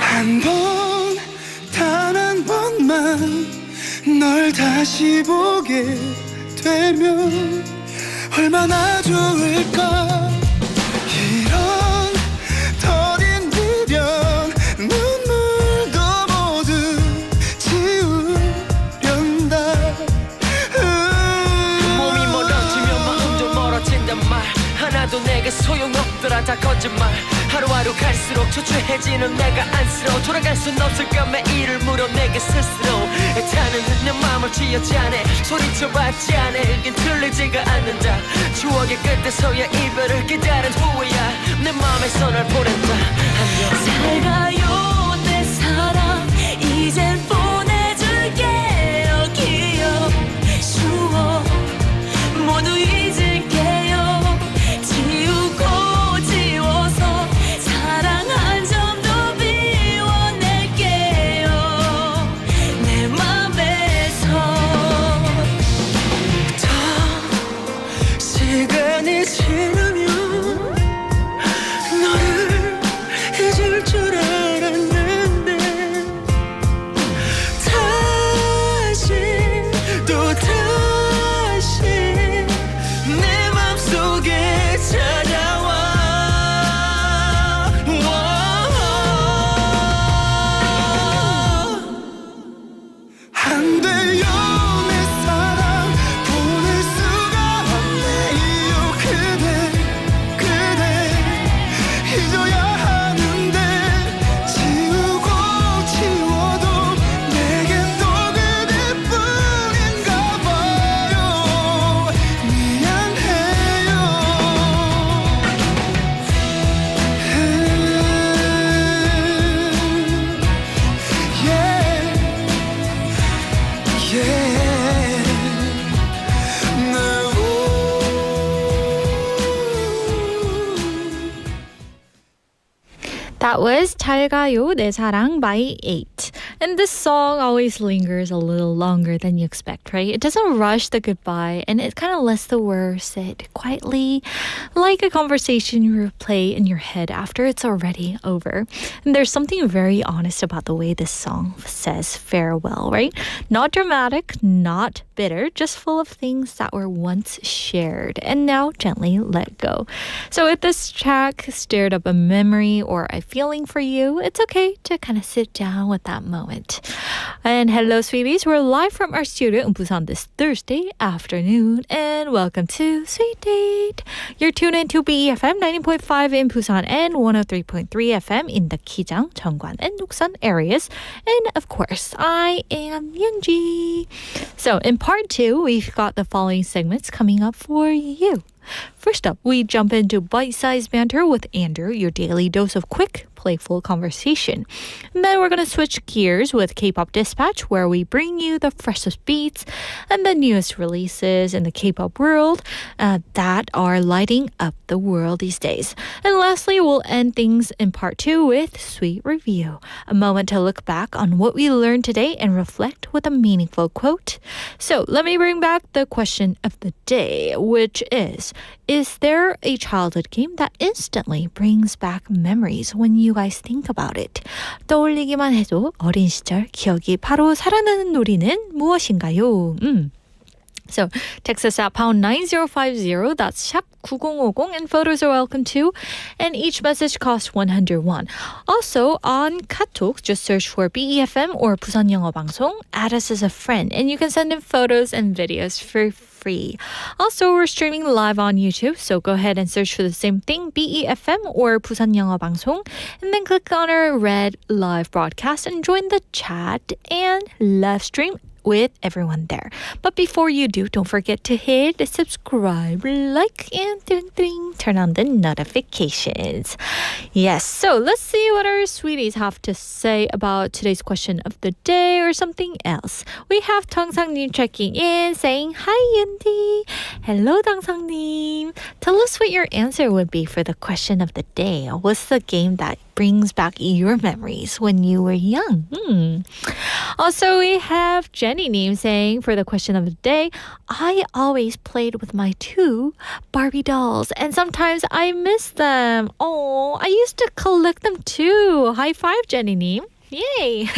한 번, 단 한 번만 널 다시 보게 되면 얼마나 좋을까. 이런 더딘 미련 눈물도 모두 지우련다. 몸이 멀어지면 마음도 멀어진단 말. 하나도 내게 소용없더라. 다 거짓말. 하루하루 갈수록 초췌해지는 내가 안쓰러워. 돌아갈 순 없을까 매일을 물어 내게 스스로. 애타는 내 마음을 쥐어짜내. 소리쳐봤지 않아. 이긴 틀리지가 않는다. 추억의 끝에서야 이별을 기다린 후에야 내 마음에서 널 보낸다. 안녕. 잘 가요 내 사랑 이젠 보내줄게요. 기억 추억 모두 잊을게요. 지우고 지워서 사랑 한 점 더 비워낼게요. 내 맘에서 더 시간이 지나면 너를 잊을 줄 알았는데 다시 또 다시 내 맘속에 찾아와. 안 돼요 내 사랑 보낼 수가 없네요. 그대 잊어야 하는데 지우고 지워도 내겐 또 그대뿐인가 봐요. 미안해요. That was 잘 가요 내 사랑 by 8. And this song always lingers a little longer than you expect, right? It doesn't rush the goodbye and it kind of lets the words sit quietly like a conversation you replay in your head after it's already over. And there's something very honest about the way this song says farewell, right? Not dramatic, not bitter, just full of things that were once shared and now gently let go. So if this track stirred up a memory or a feeling for you, it's okay to kind of sit down with that moment moment. And hello, sweeties. We're live from our studio in Busan this Thursday afternoon. And welcome to Sweet Date. You're tuned in to BEFM 90.5 in Busan and 103.3 FM in the Kijang, Cheongwan, and Nuksan areas. And of course, I am Yoonji. So in part 2, we've got the following segments coming up for you. First up, we jump into bite-sized banter with Andrew, your daily dose of quick, playful conversation. And then we're going to switch gears with K-pop Dispatch, where we bring you the freshest beats and the newest releases in the K-pop world that are lighting up the world these days. And lastly, we'll end things in part 2 with Sweet Review, a moment to look back on what we learned today and reflect with a meaningful quote. So let me bring back the question of the day, which is there a childhood game that instantly brings back memories when you guys think about it? 떠올리기만 해도 어린 시절 기억이 바로 살아나는 놀이는 무엇인가요? So text us at pound 9050, that's 샵 9050, and photos are welcome too. And each message costs 101. Also on Katok, just search for BEFM or 부산영어방송, add us as a friend, and you can send in photos and videos for free. Also, we're streaming live on YouTube, so go ahead and search for the same thing, BEFM or 부산영어방송, and then click on our red live broadcast and join the chat and live stream with everyone there. But before you do, don't forget to hit subscribe, like, and turn on the notifications. Yes, so let's see what our sweeties have to say about today's question of the day or something else. We have Tangsang님 checking in, saying, Hi, Yundi. Hello, Tangsang님. Tell us what your answer would be for the question of the day. What's the game that brings back your memories when you were young? Also, we have Jenny Neem saying, for the question of the day, I always played with my 2 Barbie dolls, and sometimes I miss them. Oh, I used to collect them too. High five, Jenny Neem. Yay!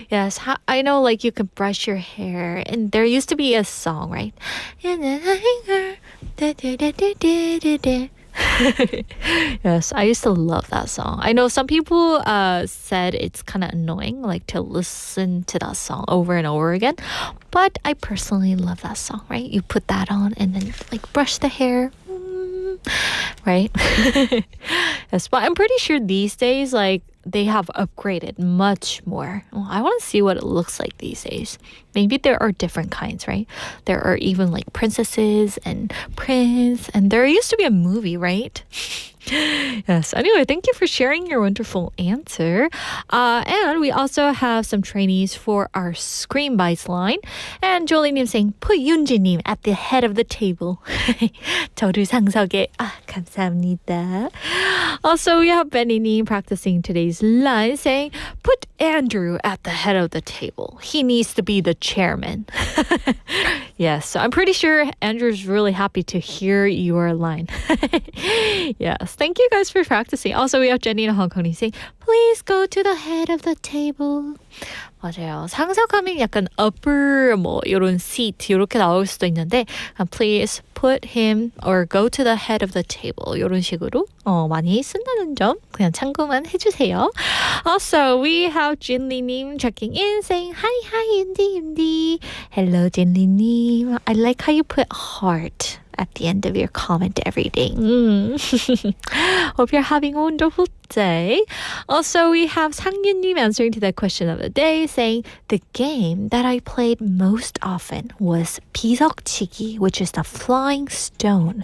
Yes, I know, like, you can brush your hair, and there used to be a song, right? Yes, I used to love that song. I know some people said it's kind of annoying, like, to listen to that song over and over again, but I personally love that song, right? You put that on and then, like, brush the hair, right? Yes, but I'm pretty sure these days, like, they have upgraded much more. Well, I want to see what it looks like these days. Maybe there are different kinds, right? There are even like princesses and prince, and there used to be a movie, right? Yes. Anyway, thank you for sharing your wonderful answer. And we also have some trainees for our Scream Bites line. And Jolie님 saying, put 윤지님 at the head of the table. 저를 상석에. 감사합니다. Also, we have Benny님 practicing today's line, saying, put Andrew at the head of the table. He needs to be the chairman. Yes, so I'm pretty sure Andrew's really happy to hear your line. Yes, thank you guys for practicing. Also, we have Jenny in Hong Kong saying, please go to the head of the table. 맞아요. 상상하면 약간 upper 뭐 이런 seat 이렇게 나올 수도 있는데 please put him or go to the head of the table 이런 식으로 많이 쓴다는 점 그냥 참고만 해주세요. Also, we have 진리님 checking in saying hi Indy. Hello 진리님. I like how you put heart at the end of your comment every day. Hope you're having a wonderful day. Also, we have 상윤님 answering to the question of the day, saying the game that I played most often was 비석치기, which is the flying stone.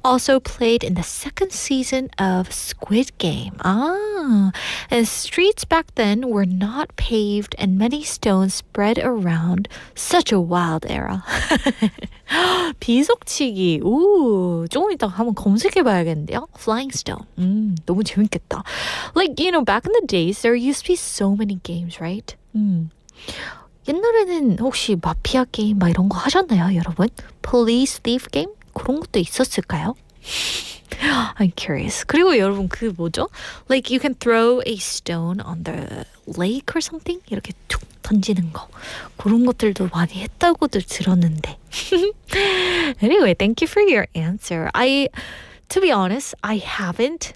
Also played in the second season of Squid Game. And streets back then were not paved and many stones spread around. Such a wild era. 비석치기. 오, 조금 이따 한번 검색해봐야겠는데요. Flying stone. 너무 재밌겠다. Like, you know, back in the days, there used to be so many games, right? 옛날에는 혹시 마피아 게임 막 이런 거 하셨나요, 여러분? Police thief game? 그런 것도 있었을까요? I'm curious. 그리고 여러분 그 뭐죠? Like you can throw a stone on the lake or something? 이렇게 툭 던지는 거. 그런 것들도 많이 했다고도 들었는데. Anyway, thank you for your answer. To be honest, I haven't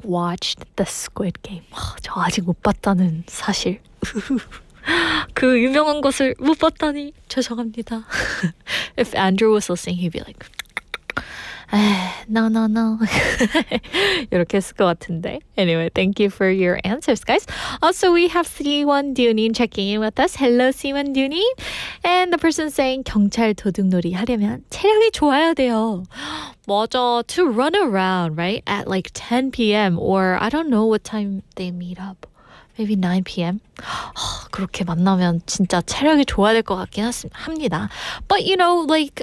watched the Squid Game. 저 아직 못 봤다는 사실 그 유명한 것을 못 봤다니 죄송합니다. If Andrew was listening, he'd be like, no. 이렇게 했을 것 같은데. Anyway, thank you for your answers, guys. Also, we have C1 Dunin checking in with us. Hello, C1 Dunin. And the person saying 경찰 도둑놀이 하려면 체력이 좋아야 돼요. 맞아. To run around, right? At like 10 p.m. or I don't know what time they meet up. Maybe 9 p.m. 그렇게 만나면 진짜 체력이 좋아야 될 것 같긴 합니다. But you know, like,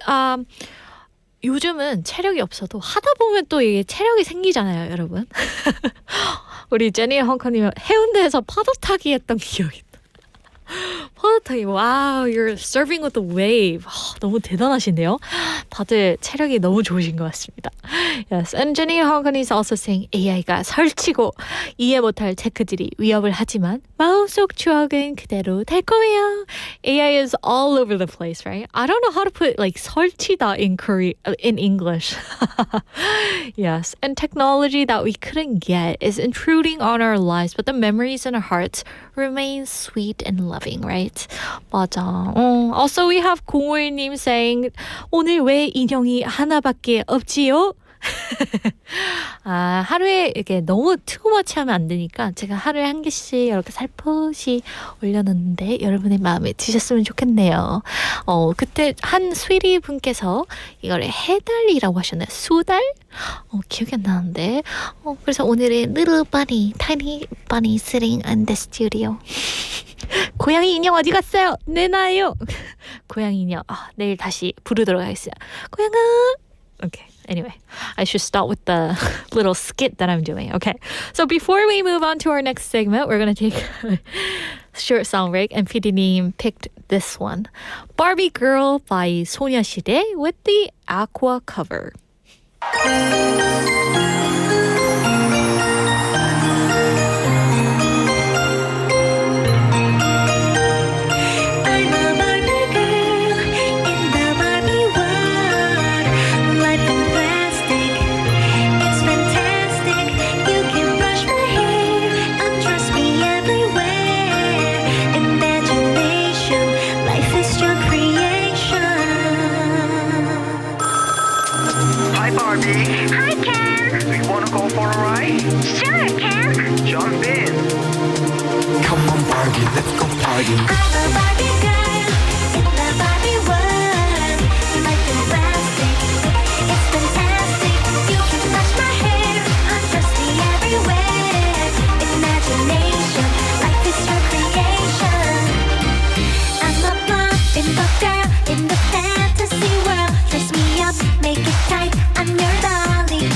요즘은 체력이 없어도 하다 보면 또 이게 체력이 생기잖아요, 여러분. 우리 제니 헝커님 해운대에서 파도 타기 했던 기억이 있다. 파도 타기, wow, you're surfing with the wave. 너무 대단하신데요? 다들 체력이 너무 좋으신 것 같습니다. Yes, and Jenny Hogan is also saying AI가 설치고 이해 못할 체크들이 위협을 하지만 마음속 추억은 그대로 달콤해요. AI is all over the place, right? I don't know how to put like 설치다 in English. Yes, and technology that we couldn't get is intruding on our lives, but the memories in our hearts remain sweet and loving, right? 맞아. Also, we have 051님 saying 오늘 왜 인형이 하나밖에 없지요? 하루에 이렇게 너무 투머치 하면 안 되니까 제가 하루에 한 개씩 이렇게 살포시 올려놓는데 여러분의 마음에 드셨으면 좋겠네요. 그때 한 스위리 분께서 이걸 해달이라고 하셨나요? 수달? 기억이 안 나는데. 그래서 오늘은 little bunny, tiny bunny sitting in the studio. 고양이 인형 어디 갔어요? 내놔요. 고양이 인형. 내일 다시 부르도록 하겠습니다. 고양아. Okay. Anyway, I should stop with the little skit that I'm doing. Okay. So before we move on to our next segment, we're going to take a short song break. And PD님 picked this one. Barbie Girl by 소녀시대 with the Aqua cover. Let's go party. I'm a Barbie girl in the Barbie world. Life is plastic, it's fantastic. You can touch my hair, undress me everywhere. Imagination, life is your creation. I'm a Barbie girl in the fantasy world. Dress me up, make it tight, I'm your dolly.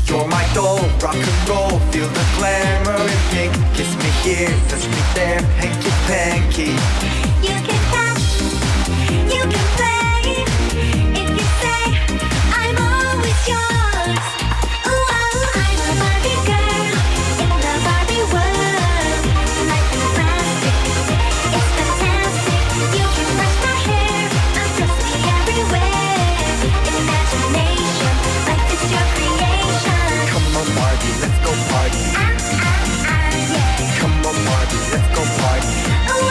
You're my doll, rock and roll, feel the glamour in pink. Kiss me here, touch me there, hanky panky. You can touch, you can play. If you say I'm always yours. Ooh, I'm a Barbie girl in the Barbie world. Life is plastic, it's fantastic. You can brush my hair, undress me everywhere. Imagination, life is your creation. Come on Barbie, let's go party. Yeah. Come on Barbie, let's go party. Ooh,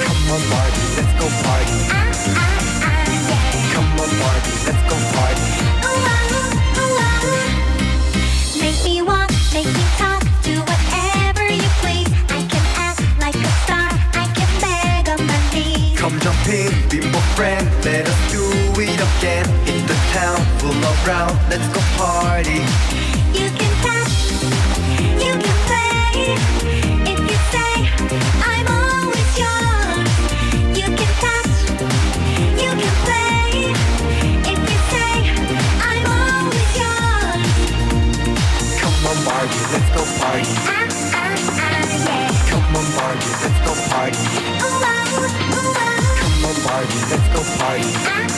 Come on Barbie, let's go party. yeah. Come on Barbie, let's go party. Make me walk, make me talk, do whatever you please. I can act like a star, I can beg on my knees. Come jump in, be my friend, let us do it again. In the town, full around, let's go party. You can touch, you can play. If you say I'm always yours. You can touch, you can play. If you say I'm always yours. Come on Barbie, let's go party. Yeah. Come on Barbie, let's go party. Ooh, Come on Barbie, let's go party. yeah.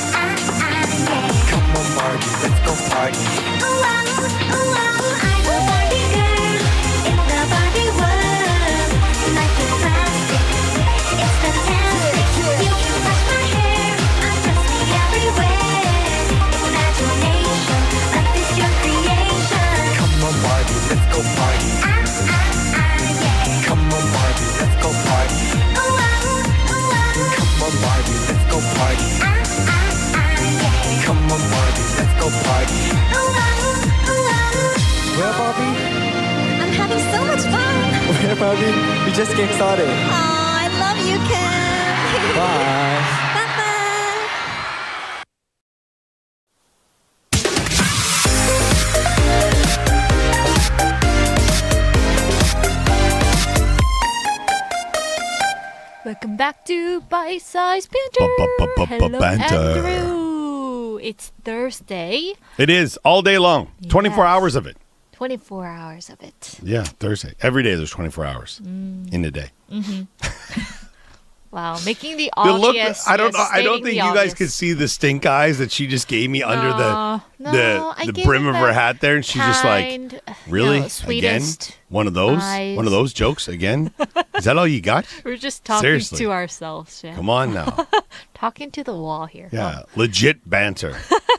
Come on Barbie, let's go party. I'm a Barbie girl in the Barbie world. Life is plastic, it's fantastic. You can brush my hair, undress me everywhere. Imagination, life is your creation. Come on Barbie, let's go party. Yeah. Come on Barbie, let's Barbie. We just getting started. I love you, Ken. Bye. Welcome back to Bite-Sized Banter. Hello, Banter. Andrew. It's Thursday. It is all day long. 24 Yes. hours of it. 24 hours of it. Yeah, Thursday. Every day there's 24 hours in a day. Wow, making the The look, obvious. I don't know. I don't stating think the you guys obvious. could see the stink eyes that she just gave me under I the gave brim him of her that hat there, and she's just like, kind, really? Again? sweetest One of those? eyes. One of those jokes again? Is that all you got? We're just talking Seriously. to ourselves. Yeah. Come on now. Talking to the wall here. Yeah, legit banter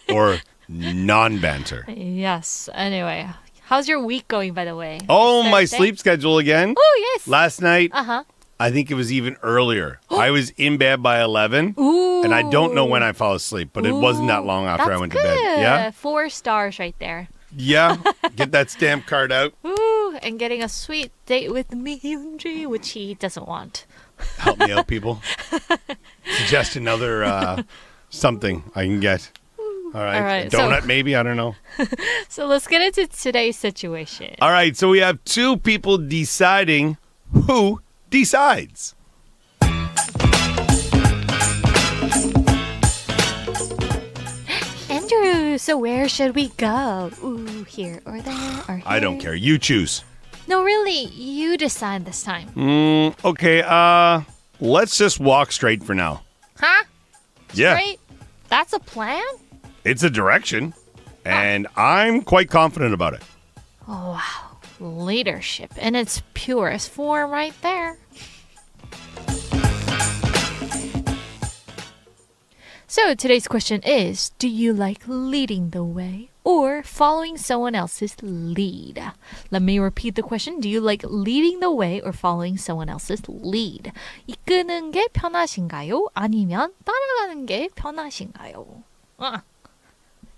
or non-banter. Oh, yes. Anyway, how's your week going, by the way? Oh, It's my Thursday? sleep schedule again. Oh, yes. Last night, Uh-huh. I think it was even earlier. I was in bed by 11, Ooh. and I don't know when I fell asleep, but it wasn't that long after That's I went good. to bed. Yeah? 4 stars right there. Yeah. Get that stamp card out. Ooh, and getting a sweet date with me, Yoonji, which he doesn't want. Help me out, people. Suggest another something I can get. All right. All right, Donut, maybe? I don't know. So let's get into today's situation. All right. So we have two people deciding who decides. Andrew, so where should we go? Ooh, here or there or here? I don't care. You choose. No, really, you decide this time. Okay. Let's just walk straight for now. Huh? Yeah. Right? That's a plan? It's a direction, and I'm quite confident about it. Oh, wow. Leadership in its purest form right there. So today's question is, do you like leading the way or following someone else's lead? Let me repeat the question. Do you like leading the way or following someone else's lead? 이끄는 게 편하신가요? 아니면 따라가는 게 편하신가요?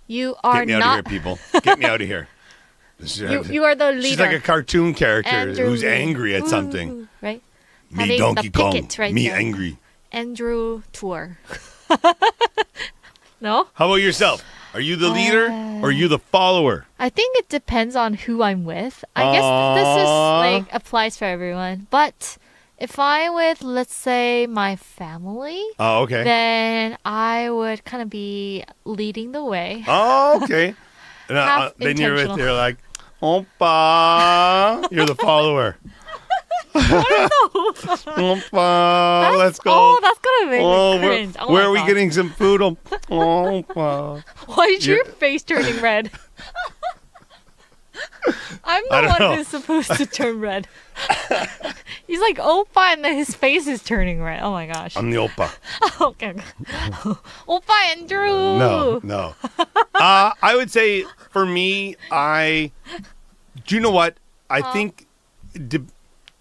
You are Get me out not... of here, people. Get me out of here. You are the leader. She's like a cartoon character Andrew. who's angry at something. Ooh, right? Me, Having Donkey the Kong. picket right Me, there. angry. Andrew tour. No? How about yourself? Are you the leader or are you the follower? I think it depends on who I'm with. I guess this is like applies for everyone. But if I'm with, let's say, my family, Oh, okay. then I would kind of be leading the way. Oh, okay. And, Half then you're with, intentional. you're like, Oppa. You're the follower. Oppa. Let's go. Oh, that's gonna make me Oh, cringe. Oh where my are we gosh. getting some food? Oppa. Why is your Yeah. face turning red? I'm I the don't one know. who's supposed to turn red. He's like Oppa, and then his face is turning red. Oh my gosh. I'm the Oppa. Okay. Oppa Andrew. No. I would say for me, do you know what? I think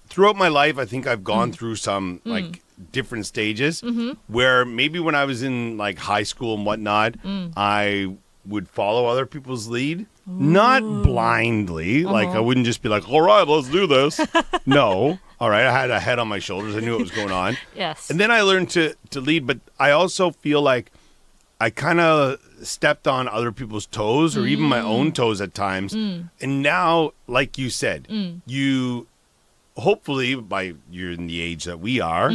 throughout my life, I think I've gone through some like different stages where maybe when I was in like high school and whatnot, I would follow other people's lead, not blindly. Like I wouldn't just be like, all right, let's do this. No. All right. I had a head on my shoulders. I knew what was going on. Yes. And then I learned to lead, but I also feel like I kind of stepped on other people's toes or even my own toes at times. And now, like you said, you hopefully you're in the age that we are,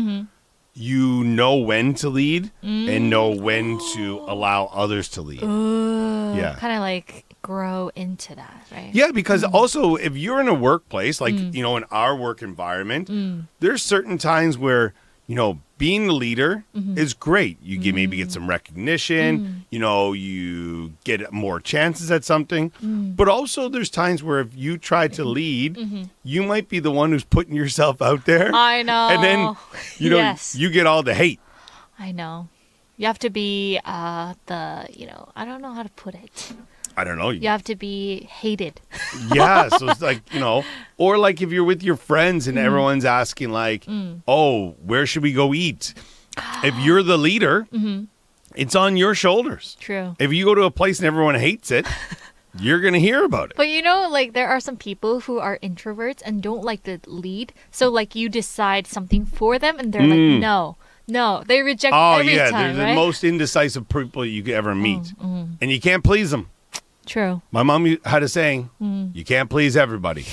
you know when to lead and know when to allow others to lead. Yeah. Kind of like grow into that, right? Yeah, because also if you're in a workplace, like, you know, in our work environment, there's certain times where, you know, being the leader is great. You maybe get some recognition, you know, you get more chances at something. But also there's times where if you try to lead, you might be the one who's putting yourself out there. I know. And then, you know, Yes. you get all the hate. I know. You have to be I don't know how to put it. I don't know. You have to be hated. Yeah, so it's like, you know, or like if you're with your friends and everyone's asking like, oh, where should we go eat? If you're the leader, it's on your shoulders. True. If you go to a place and everyone hates it, you're going to hear about it. But you know, like there are some people who are introverts and don't like the lead. So like you decide something for them and they're like, no. They reject every they're time, the right? most indecisive people you could ever meet. And you can't please them. True. My mom had a saying, you can't please everybody.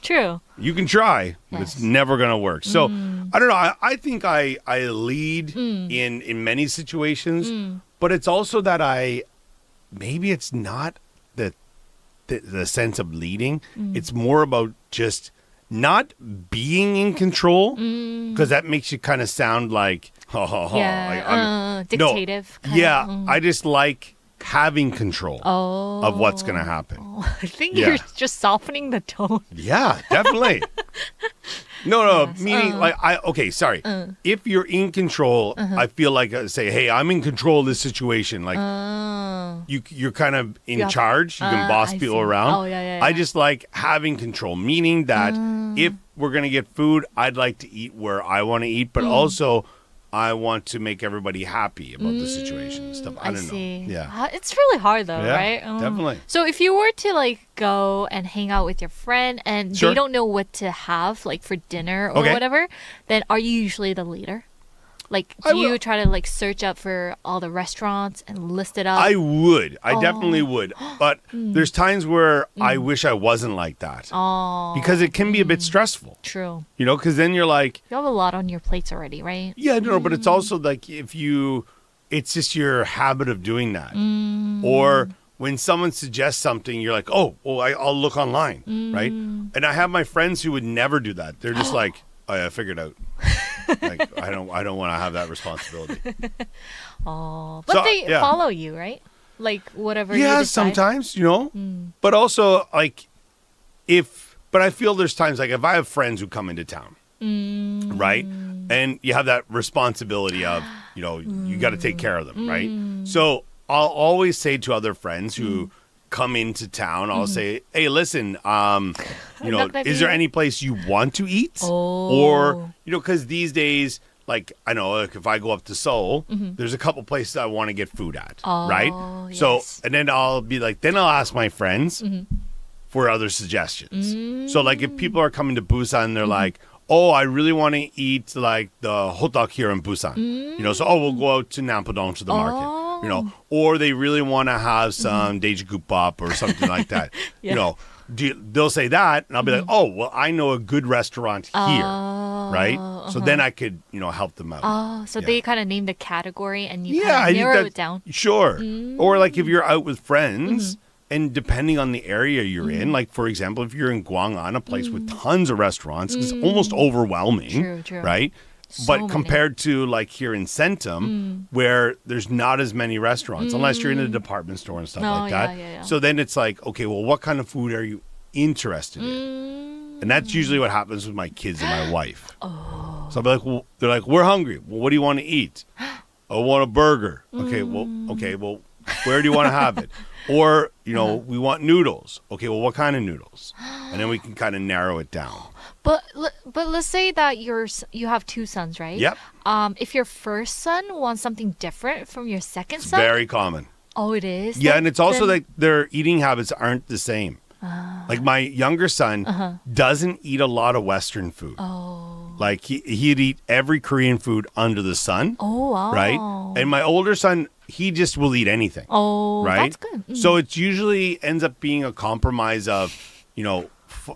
True. You can try, but it's never going to work. So, I don't know. I think I lead in many situations, but it's also that maybe it's not the sense of leading. It's more about just not being in control, because that makes you kind of sound like, dictative. I just like having control of what's going to happen. I think you're just softening the tone. Yeah, definitely. No, meaning sorry. If you're in control, I feel like say, hey, I'm in control of this situation. Like you're kind of in charge. You can boss people around. Oh, yeah. I just like having control, meaning that if we're going to get food, I'd like to eat where I want to eat, but also I want to make everybody happy about the situation and stuff. I don't know. Yeah. It's really hard though, Yeah, right? definitely. So if you were to like go and hang out with your friend and Sure. they don't know what to have like for dinner or Okay. whatever, then are you usually the leader? Like, I do you will- try to like search up for all the restaurants and list it up? I would. I definitely would. But there's times where I wish I wasn't like that. Because it can be a bit stressful. True. You know, because then you're like, You have a lot on your plates already, right? yeah, no, but it's also like it's just your habit of doing that. Or when someone suggests something, you're like, oh, well, I'll look online, right? And I have my friends who would never do that. They're just like, oh, yeah, I figured out. Like, I don't want to have that responsibility. But So, they yeah. follow you, right? Like whatever you Yeah, decide. sometimes, you know. But also, like, but I feel there's times, like, if I have friends who come into town, right? And you have that responsibility of, you know, you got to take care of them, right? So I'll always say to other friends who come into town, I'll say, hey, listen, you know, is there any place you want to eat? Or, you know, because these days, like, I know, like, if I go up to Seoul, there's a couple places I want to get food at, right? So, yes. and then I'll be like, then I'll ask my friends for other suggestions. So, like, if people are coming to Busan, they're like, oh, I really want to eat, like, the hot dog here in Busan. You know, so, we'll go out to Nampodong to the market. You know, or they really want to have some daejigukbap or something like that. You know, they'll say that, and I'll be like, oh, well, I know a good restaurant here, right? So then I could, you know, help them out. So they kind of name the category and you I kind of think narrow that- it down. Sure. Or like if you're out with friends, and depending on the area you're in, like for example, if you're in Gwangan, a place with tons of restaurants, it's almost overwhelming, True. right? So But compared to like here in Centum, where there's not as many restaurants, unless you're in a department store and stuff like that. yeah. So then it's like, okay, well, what kind of food are you interested in? And that's usually what happens with my kids and my wife. So I'll be like, well, they're like, we're hungry. Well, what do you want to eat? I want a burger. Okay, well, where do you want to have it? Or, you know, we want noodles. Okay, well, what kind of noodles? And then we can kind of narrow it down. But let's say that you have two sons, right? Yep. If your first son wants something different from your second It's son, very common. oh, it is. Yeah, Then- and it's also then- like their eating habits aren't the same. Like my younger son doesn't eat a lot of Western food. Like he'd eat every Korean food under the sun. Oh wow. Right? And my older son, he just will eat anything. Oh, right? that's good. So it usually ends up being a compromise of, you know,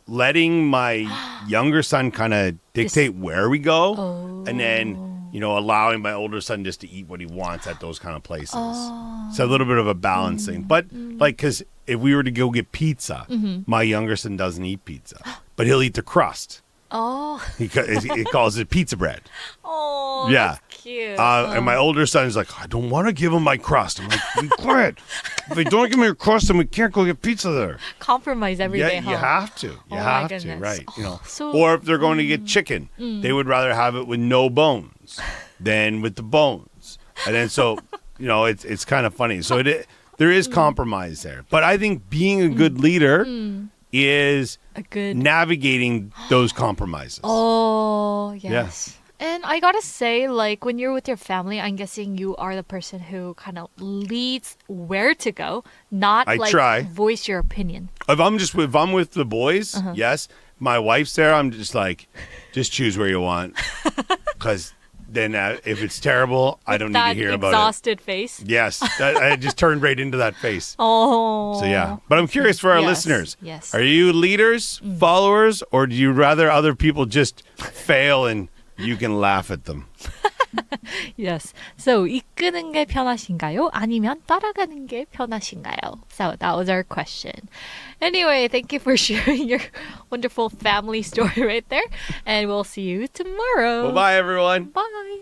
letting my younger son kind of dictate where we go, and then, you know, allowing my older son just to eat what he wants at those kind of places. So a little bit of a balancing. But like, because if we were to go get pizza, my younger son doesn't eat pizza, but he'll eat the crust. Oh. He calls it pizza bread. Oh. Yeah. That's cute. And my older son is like, I don't want to give him my crust. I'm like, be quiet. If they don't give me your crust, then we can't go get pizza there. Compromise every day, Yeah, huh? you have to. You my have to, goodness. right? You know, So- or if they're going to get chicken, they would rather have it with no bones than with the bones. And then so, you know, it's kind of funny. So there is compromise there. But I think being a good leader is A good. navigating those compromises. Oh yes. And I gotta say, like, when you're with your family, I'm guessing you are the person who kind of leads where to go, not I like try. voice your opinion. If I'm with the boys, yes. My wife's there. I'm just like, just choose where you want, because then if it's terrible, I don't need to hear about it. That exhausted face. Yes, I just turned right into that face. Oh. So yeah, but I'm curious for our Yes, listeners. yes. Are you leaders, followers, or do you rather other people just fail and you can laugh at them? Yes. So, 이끄는 게 편하신가요? 아니면 따라가는 게 편하신가요? So, that was our question. Anyway, thank you for sharing your wonderful family story right there. And we'll see you tomorrow. Well, bye everyone. Bye.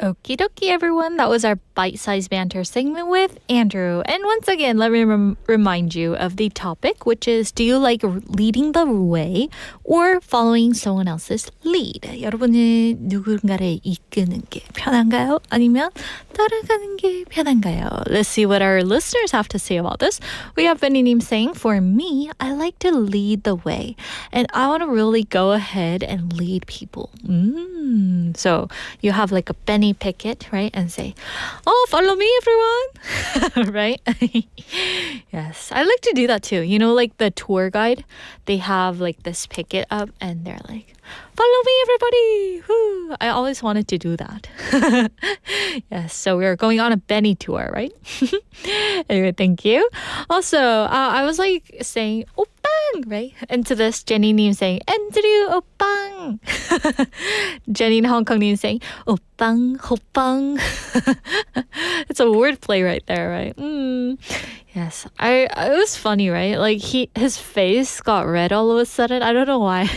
Okie dokie, everyone. That was our bite-sized banter segment with Andrew. And once again, let me remind you of the topic, which is, do you like leading the way or following someone else's lead? 여러분은 누군가를 이끄는 게 편한가요? 아니면 따라가는 게 편한가요? Let's see what our listeners have to say about this. We have Benny님 saying, for me, I like to lead the way. And I want to really go ahead and lead people. So you have like a Benny Pickett, right? And say, oh, follow me, everyone. Right? Yes. I like to do that too. You know, like the tour guide, they have like this picket up and they're like, follow me, everybody. Woo. I always wanted to do that. Yes. So we're going on a Benny tour, right? Anyway, thank you. Also, I was like saying, 오빵, right? And to this, Jenny-님 saying, Andrew, 오빵. Jenny in Hong Kong-님 saying, 오빵, 호빵. It's a word play right there, right? Yes. It was funny, right? Like his face got red all of a sudden. I don't know why.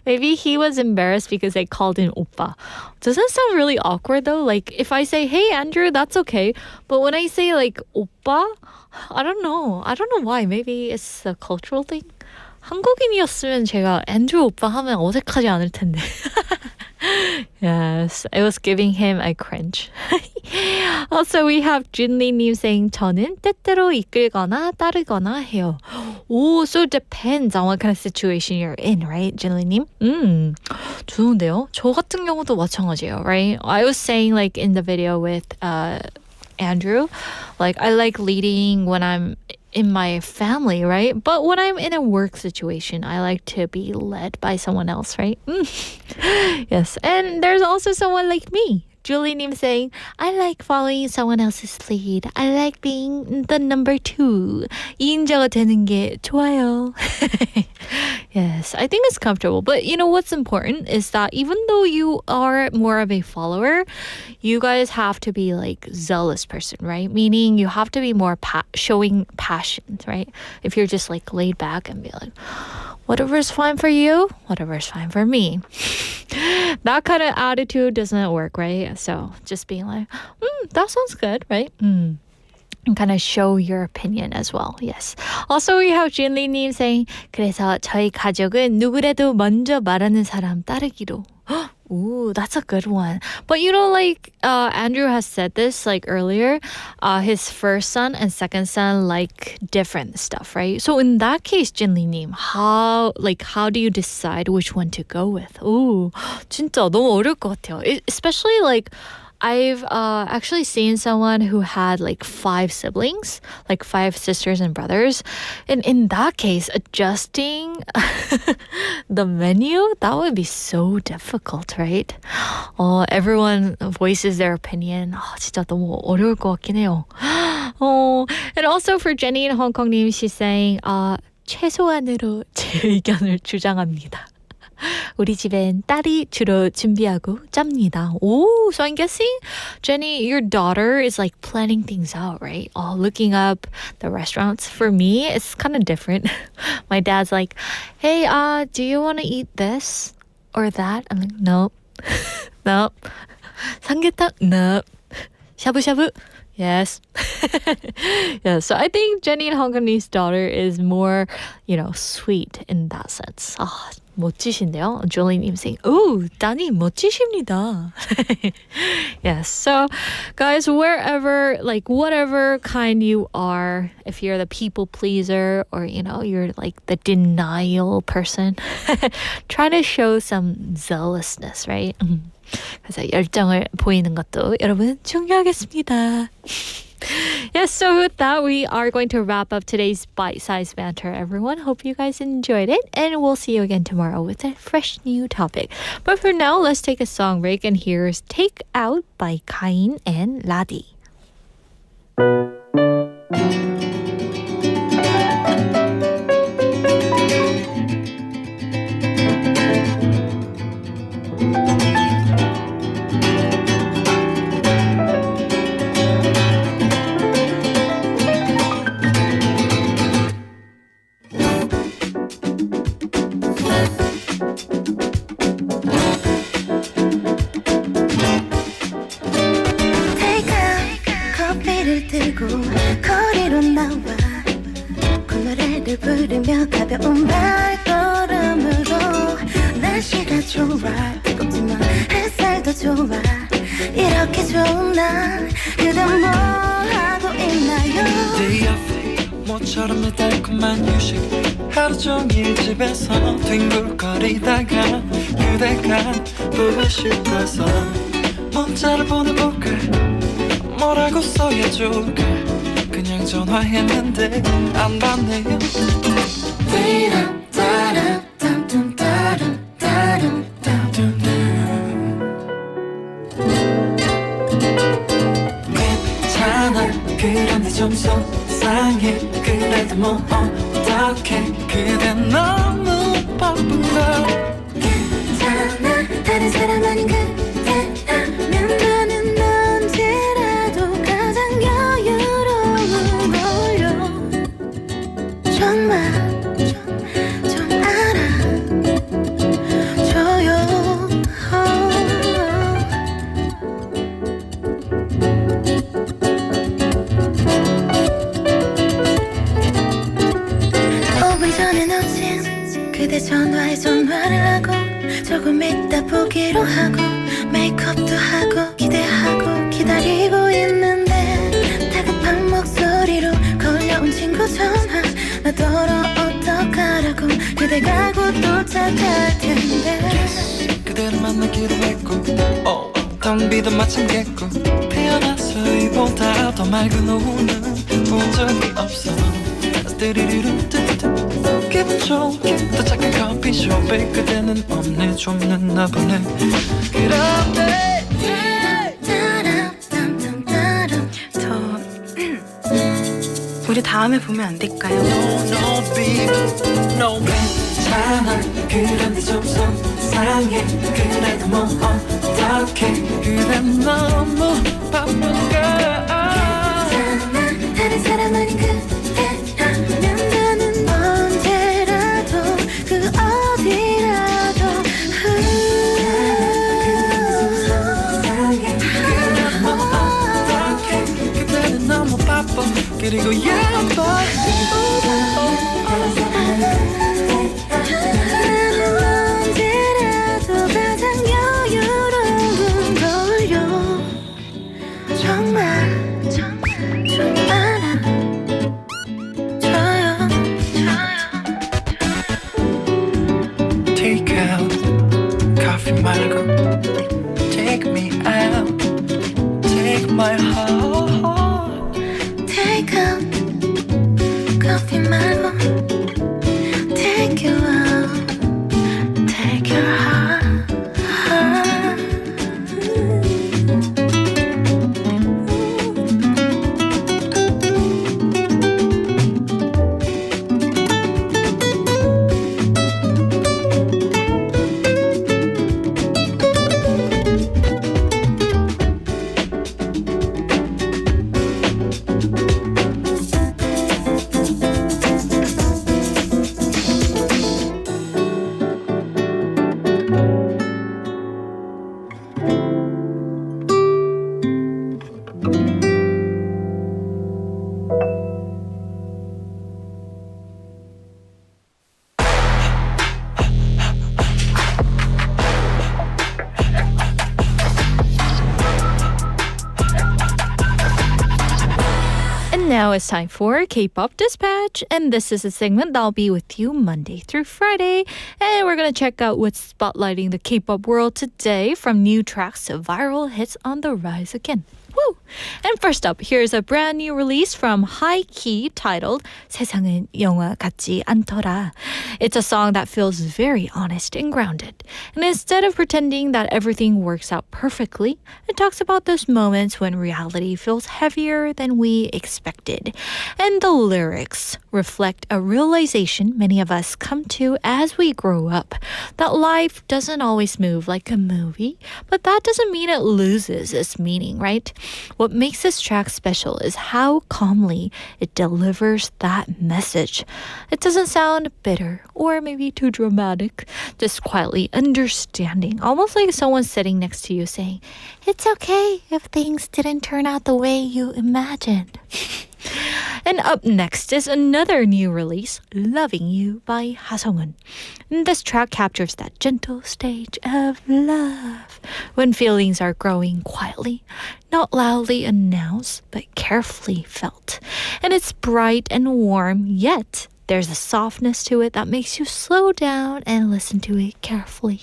Maybe he was embarrassed because they called him oppa. Does that sound really awkward though? Like if I say, hey Andrew, that's okay. But when I say like oppa, I don't know. I don't know why. Maybe it's a cultural thing. 한국인이었으면 제가 앤드류 오빠 하면 어색하지 않을 텐데. Yes, it was giving him a cringe. Also, we have Junli-님 saying, 저는 때때로 이끌거나 따르거나 해요. Oh, so it depends on what kind of situation you're in, right, Junli-님? 좋은데요? 저 같은 경우도 마찬가지예요, right? I was saying like in the video with Andrew, like I like leading when I'm in my family, right? But when I'm in a work situation, I like to be led by someone else, right? Yes. And there's also someone like me. Julie-님 saying, I like following someone else's lead. I like being the number 2. 2인자가 되는 게 좋아요. Yes, I think it's comfortable. But you know what's important is that even though you are more of a follower, you guys have to be like zealous person, right? Meaning you have to be more showing passion, right? If you're just like laid back and be like, whatever's fine for you, whatever's fine for me. That kind of attitude doesn't work, right? So just being like, that sounds good, right? And kind of show your opinion as well. Yes. Also, we have Jinli-님 saying, 그래서 저희 가족은 누구래도 먼저 말하는 사람 따르기로. Ooh, that's a good one. But you know, like Andrew has said this like earlier, his first son and second son like different stuff, right? So in that case, Jinli-님, how do you decide which one to go with? Ooh, 진짜 너무 어려울 것 같아요. Especially like I've actually seen someone who had like 5 siblings, like 5 sisters and brothers. And in that case, adjusting the menu, that would be so difficult, right? Everyone voices their opinion. 진짜 너무 어려울 것 같긴 해요. And also for Jenny in Hong Kong-님, she's saying, 최소한으로 제 의견을 주장합니다. 우리 집엔 딸이 주로 준비하고 짭니다. Oh, so I'm guessing, Jenny, your daughter is like planning things out, right? Looking up the restaurants. For me, it's kind of different. My dad's like, hey, do you want to eat this or that? I'm like, nope. Nope. 삼계탕? Nope. 샤브샤브? Yes. Yeah, so I think Jenny and Hongkong's daughter is more, sweet in that sense. 아, 멋지신데요? Julie님 saying, "Oh, 따님 멋지십니다." Yes. So, guys, wherever, whatever kind you are, if you're the people pleaser or, you're like the denial person, try to show some zealousness, right? 그래서 열정을 보이는 것도 여러분 중요하겠습니다. Yes, so with that, we are going to wrap up today's bite-sized banter, everyone. Hope you guys enjoyed it, and we'll see you again tomorrow with a fresh new topic. But for now, let's take a song break, and here's Take Out by Kain and Ladi. 거리로 나와 콧노래를 부르며 가벼운 발걸음으로 날씨가 좋아 뜨겁지만 햇살도 좋아 이렇게 좋은 날 그댄 뭐 하고 있나요 Day off 모처럼 내 달콤한 휴식 하루 종일 집에서 뒹굴거리다가 그대가 보고 싶어서 문자를 보내볼까 뭐라고 써야 좋을까 그냥 전화했는데 안 받네요 괜찮아 그런데 좀 속상해 그래도 뭐 어떡해 그대 너무 바쁜가 괜찮아 다른 사람 아닌 그대라면 나는 언제라도 가장 여유로운 걸요 정말 좀 알아줘요 오기 전에 놓친 그대 전화에 전화를 하고 조금 이따 보기로 하고 메이크업도 하고 기대하고 기다리고 있는데 다급한 목소리로 걸려온 친구 전화 나더러 어떡하라고 그대가 곧 도착할 텐데 그대를 만나기로 했고 텅비도 마찬가지고 태어나서 이보다 더 맑은 오후는 본 적이 없어 기분 좋게 도착한 커피숍에 그대는 없네 좀 늦나 보네 그런데 우리 다음에 보면 안 될까요? No baby No 괜찮아 그런데 좀 속상해 그래도 뭐 어떡해 그대 너무 바쁜가 괜찮아 다른 사람 아닌 그대라면 나는 언제라도 그 어디라도 그대는 너무 바빠 그리고 예뻐 나는 언제라도 가장 여유로운 걸요 정말 좀 알아줘요 Take out coffee 말고 Take me out Take my heart Take out coffee 말고 Take you out Take your heart Now it's time for K-pop Dispatch, and this is a segment that'll be with you Monday through Friday, and we're gonna check out what's spotlighting the K-pop world today, from new tracks to viral hits on the rise again. Woo! And first up, here's a brand new release from High Key titled 세상은 영화 같지 않더라. It's a song that feels very honest and grounded. And instead of pretending that everything works out perfectly, it talks about those moments when reality feels heavier than we expected. And the lyrics reflect a realization many of us come to as we grow up, that life doesn't always move like a movie, but that doesn't mean it loses its meaning, right? What makes this track special is how calmly it delivers that message. It doesn't sound bitter or maybe too dramatic, just quietly understanding, almost like someone sitting next to you saying, "It's okay if things didn't turn out the way you imagined." And up next is another new release, Loving You by 하성운. This track captures that gentle stage of love, when feelings are growing quietly, not loudly announced, but carefully felt. And it's bright and warm, yet there's a softness to it that makes you slow down and listen to it carefully.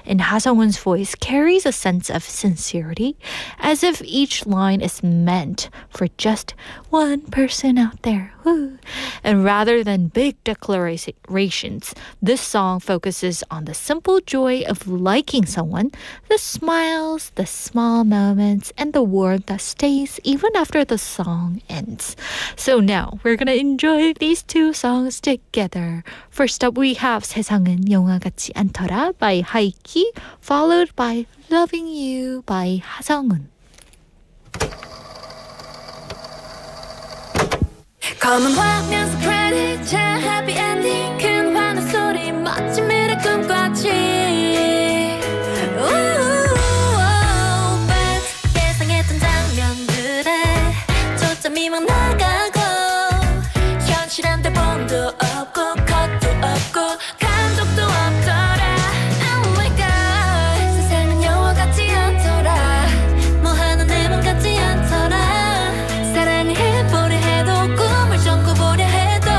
And 하성운's voice carries a sense of sincerity, as if each line is meant for just one person out there. Woo. And rather than big declarations, this song focuses on the simple joy of liking someone, the smiles, the small moments, and the warmth that stays even after the song ends. So now we're gonna enjoy these two songs together. First up, we have 세상은 영화 같지 않더라 by 하이키, followed by Loving You by 하성운. 검은 화면속 credit 자 happy ending 큰 환호 소리 멋진 미래 꿈같이 예상했던 장면들에 초점이 막 나가고 현실한 대본도 없고 컷도 없고 감독도 없더라. Oh my god 세상은 영화 같지 않더라. 뭐 하나 내 맘 같지 않더라. 사랑을 해보려 해도 꿈을 쫓고 보려 해도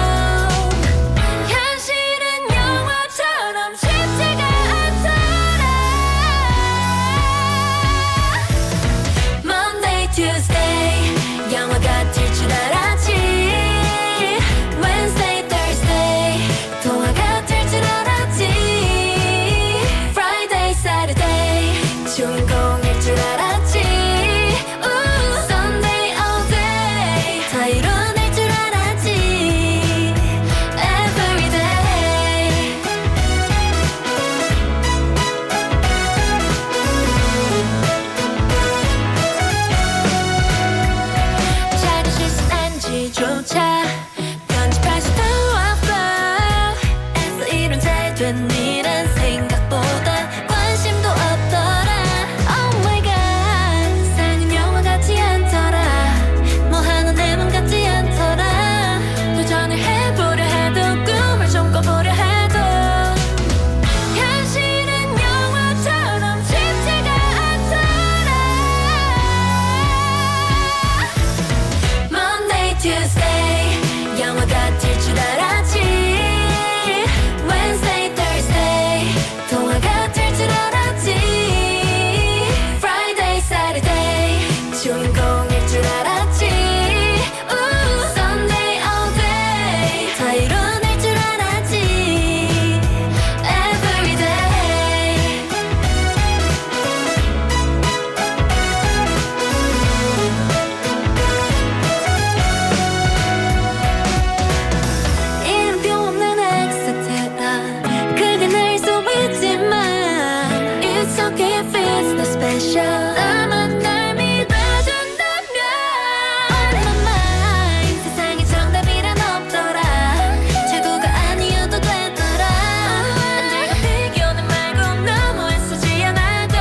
현실은 영화처럼 쉽지가 않더라. Monday, Tuesday 영화 같을 줄 알았지. Wednesday, Thursday 동화 같을 줄 알았지. Friday, Saturday 주인공일 줄 알았지. Sunday, all day 다 이뤄낼 줄 알았지. Every day 작은 실수 NG조차 편집할 수도 없어. 애써 이런 잘된 일은 생각보다 관심도 없더라. Oh my god 세상은 영화 같지 않더라. 뭐 하나 내 맘 같지 않더라. 도전을 해보려 해도 꿈을 좀 꿔보려 해도 현실은 영화처럼 쉽지가 않더라. Monday, Tuesday 영화 같을 줄 알았지. Wednesday, Thursday 동화 같을 줄 알았지. Friday, Saturday 주인공일 줄 알았지. Sunday, all day 다 이뤄낼 줄 알았지. Every day 이름표 없는 etc. 그게 날 수 있지만 It's okay if it's not special. 나만 날 믿어준다면 On my mind 세상에 정답이란 없더라. 최고가 아니어도 되더라. 내가 비교는 말고 너무 애쓰지 않아도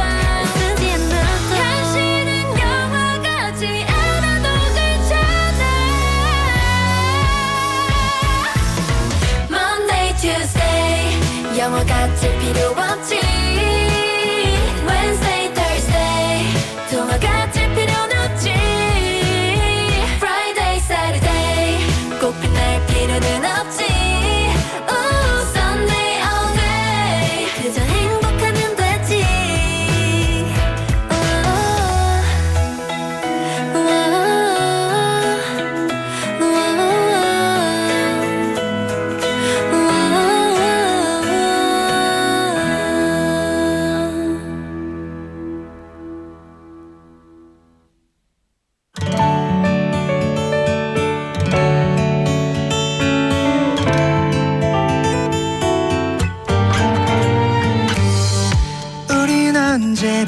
현실은 영화 같지 않아도 괜찮아. Monday, Tuesday 영화 같을 필요 없지. Wednesday, Thursday 동화 같을 필요는 없지. Friday, Saturday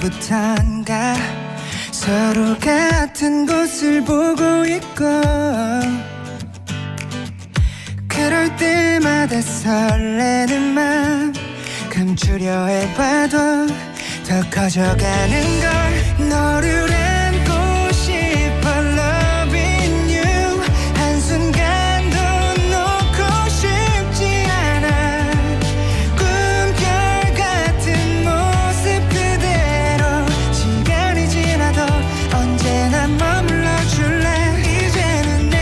언제부턴가 서로 같은 곳을 보고 있고 그럴 때마다 설레는 맘 감추려 해봐도 더 커져가는 걸 너를 안고 싶어 Loving you 한순간도 놓고 싶지 않아 꿈결 같은 모습 그대로 시간이 지나도 언제나 머물러 줄래 이제는 내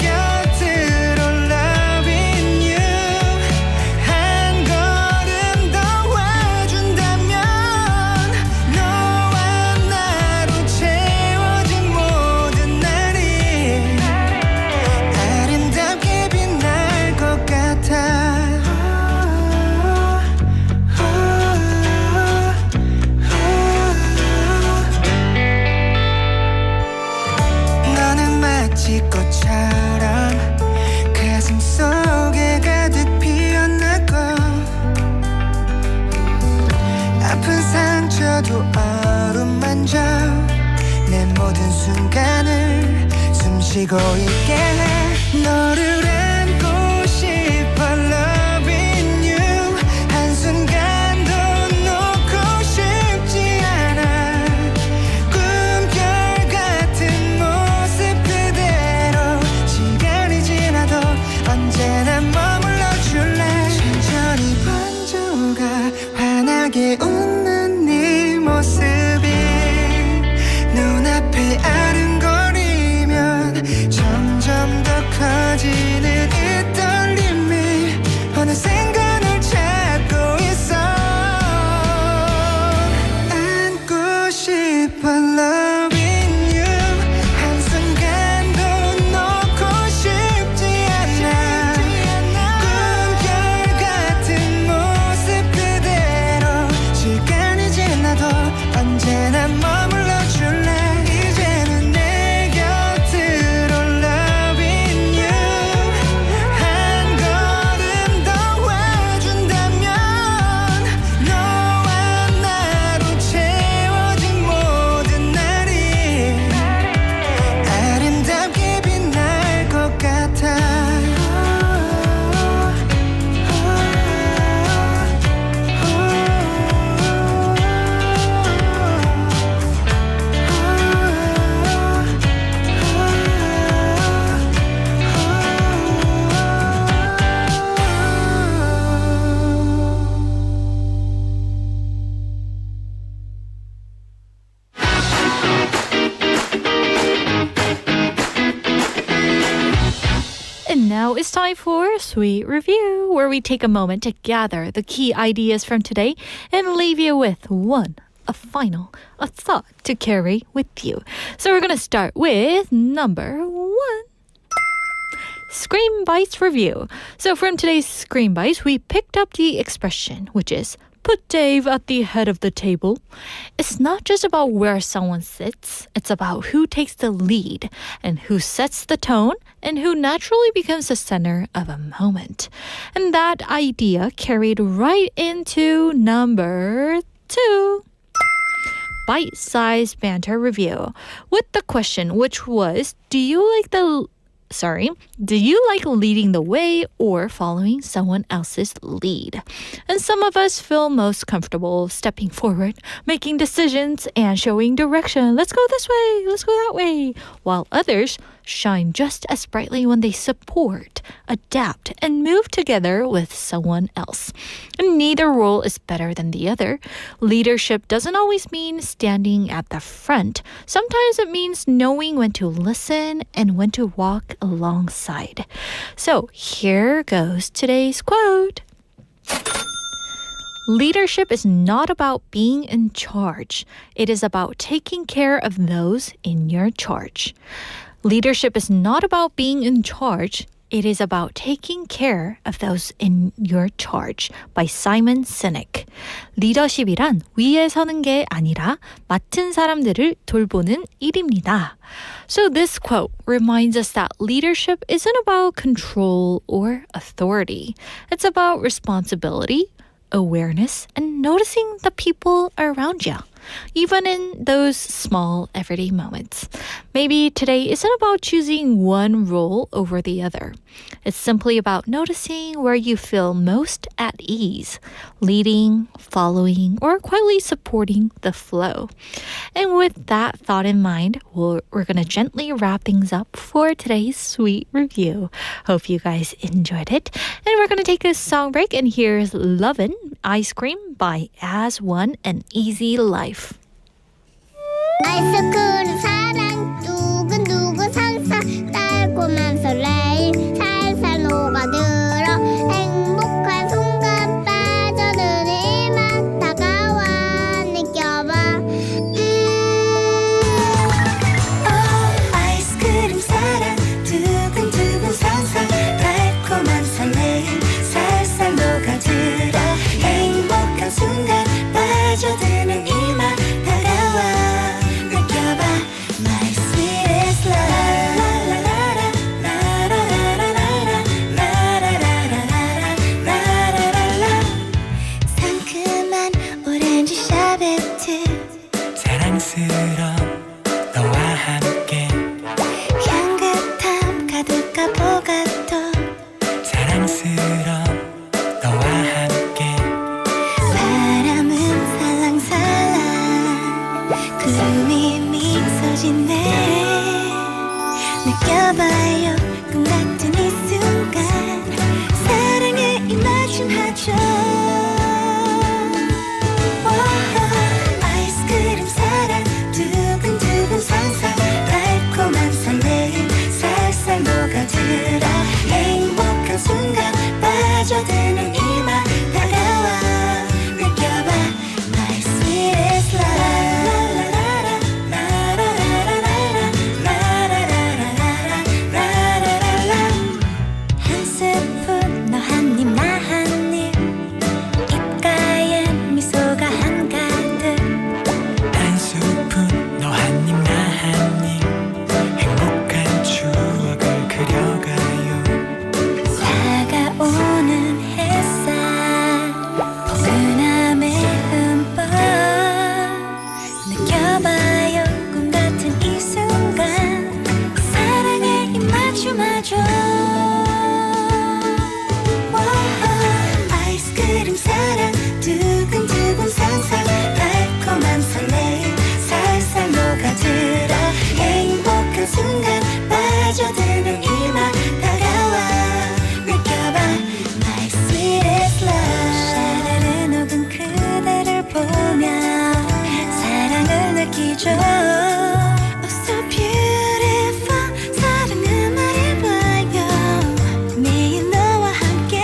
곁으로 Loving you 한 걸음 더 와준다면 너와 나로 채워진 모든 날이 아름답게 빛날 것 같아 너는 마치 꽃처럼 가슴 속에 가득 피어나고 아픈 상처도 어루만져 내 모든 순간을 숨쉬고 있게 해 너를 안고 싶어 Loving you 한순간도 놓고 싶지 않아 꿈결 같은 모습 그대로 시간이 지나도 언제나 머물러 줄래 천천히 번져가 환하게 웃는 네 모습이 눈앞에 아른거리면 점점 더 커지는 이 떨림이 어느샌가 널 찾고 있어 안고 싶어 Loving you 한순간도 놓고 싶지 않아 꿈결 같은 모습 그대로 시간이 지나도 언제나 머물러 줄래 이제는 내 곁으로 Loving you 한 걸음 더 와준다면 너와 나로 채워진 모든 날이 아름답게 빛날 것 같아 And now it's time for Sweet Review, where we take a moment to gather the key ideas from today and leave you with a thought to carry with you. So we're going to start with number 1. Scream Bites review. So from today's Scream Bites, we picked up the expression, which is put Dave at the head of the table. It's not just about where someone sits, it's about who takes the lead and who sets the tone and who naturally becomes the center of a moment. And that idea carried right into number 2. Bite-sized banter review with the question, which was, do you like leading the way or following someone else's lead? And some of us feel most comfortable stepping forward, making decisions, and showing direction. Let's go this way, let's go that way. While others shine just as brightly when they support, adapt, and move together with someone else. And neither role is better than the other. Leadership doesn't always mean standing at the front. Sometimes it means knowing when to listen and when to walk alongside. So here goes today's quote. Leadership is not about being in charge. It is about taking care of those in your charge. Leadership is not about being in charge. It is about taking care of those in your charge by Simon Sinek. 리더십이란 위에 서는 게 아니라 맡은 사람들을 돌보는 일입니다. So this quote reminds us that leadership isn't about control or authority. It's about responsibility, awareness, and noticing the people around you. even in those small everyday moments. Maybe today isn't about choosing one role over the other. It's simply about noticing where you feel most at ease, leading, following, or quietly supporting the flow. And with that thought in mind, we're going to gently wrap things up for today's sweet review. Hope you guys enjoyed it. And we're going to take a song break, and here's Lovin' Ice Cream by As One and Easy Life. 아이스크림 사랑 두근두근 상상 달콤한 설레임 살살 녹아들어 행복한 순간 빠져드는 이 맛 다가와 느껴봐 아이스크림 사랑 두근두근 상상 달콤한 설레임 살살 녹아들어 행복한 순간 빠져드는 이 맛 다가와 너와 함께 향긋함 가득한 보가도 사랑스러운 너와 함께 바람은 살랑살랑 구름이 미소 짓네 느껴봐요 꿈 같은 이 순간 사랑에 임하춤하죠 아이스크림 사랑 두근두근 상상 달콤한 설레임 살살 녹아들어 행복한 순간 빠져드는 이 맛 다가와 느껴봐 My sweetest love 한 스푼 너 한 입 나 한 입 입가엔 미소가 한가득 한 스푼 너 한 입 나 한 입 행복한 추억을 그려가요 다가오는 햇살 포근함에 흠뻑 느껴봐요 꿈 같은 이 순간 사랑에 입맞춤하죠 아이스크림 사랑 두근두근 상상 달콤한 설레임 살살 녹아들어 행복한 순간 빠져드는 이 맛 다가와 느껴봐 My sweetest love 샤르르 녹은 그대를 보며 사랑을 느끼죠 Oh so beautiful 사랑은 말해봐요 매일 너와 함께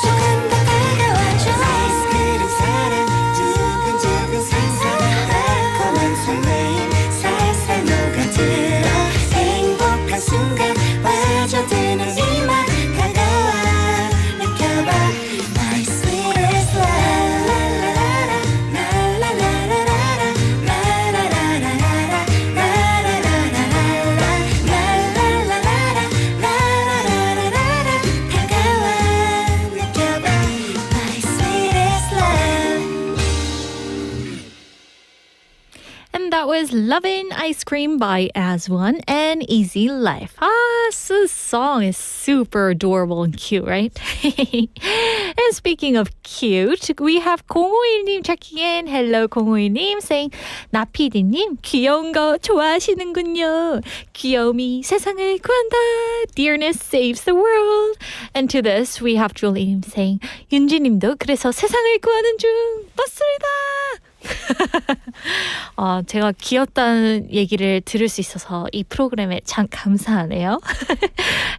조금 더 다가와줘 아이스크림 사랑 두근두근 상상 달콤한 설레임 살살 녹아들어 행복한 순간 빠져드는 이 맛 다가와 느껴봐 My sweetest 다가와 느껴봐 My sweetest love And that was Lovin' Ice Cream by As One and Easy Life. This song is super adorable and cute, right? And speaking of cute, we have 051님 checking in. Hello, 051님 saying, 나피디님 귀여운 거 좋아하시는군요. 귀여움이 세상을 구한다. Dearness saves the world. And to this, we have Julie님 saying, 윤지님도 그래서 세상을 구하는 중. 맞습니다. 제가 귀엽다는 얘기를 들을 수 있어서 이 프로그램에 참 감사하네요.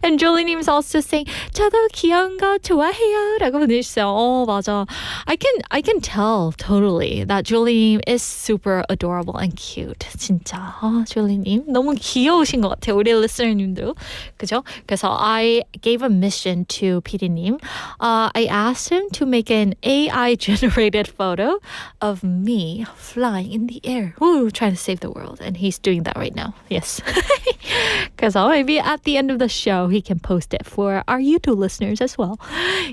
And Jolie님's also saying, 저도 귀여운 거 좋아해요 라고 보내주세요. 맞아. I can tell totally that Jolie님 is super adorable and cute. 진짜. Jolie님 너무 귀여우신 것 같아요. 우리 listener님도. 그죠? 그래서 I gave a mission to PD님. I asked him to make an AI generated photo of me me flying in the air, woo, trying to save the world. And he's doing that right now. Yes. Because maybe at the end of the show, he can post it for our YouTube listeners as well.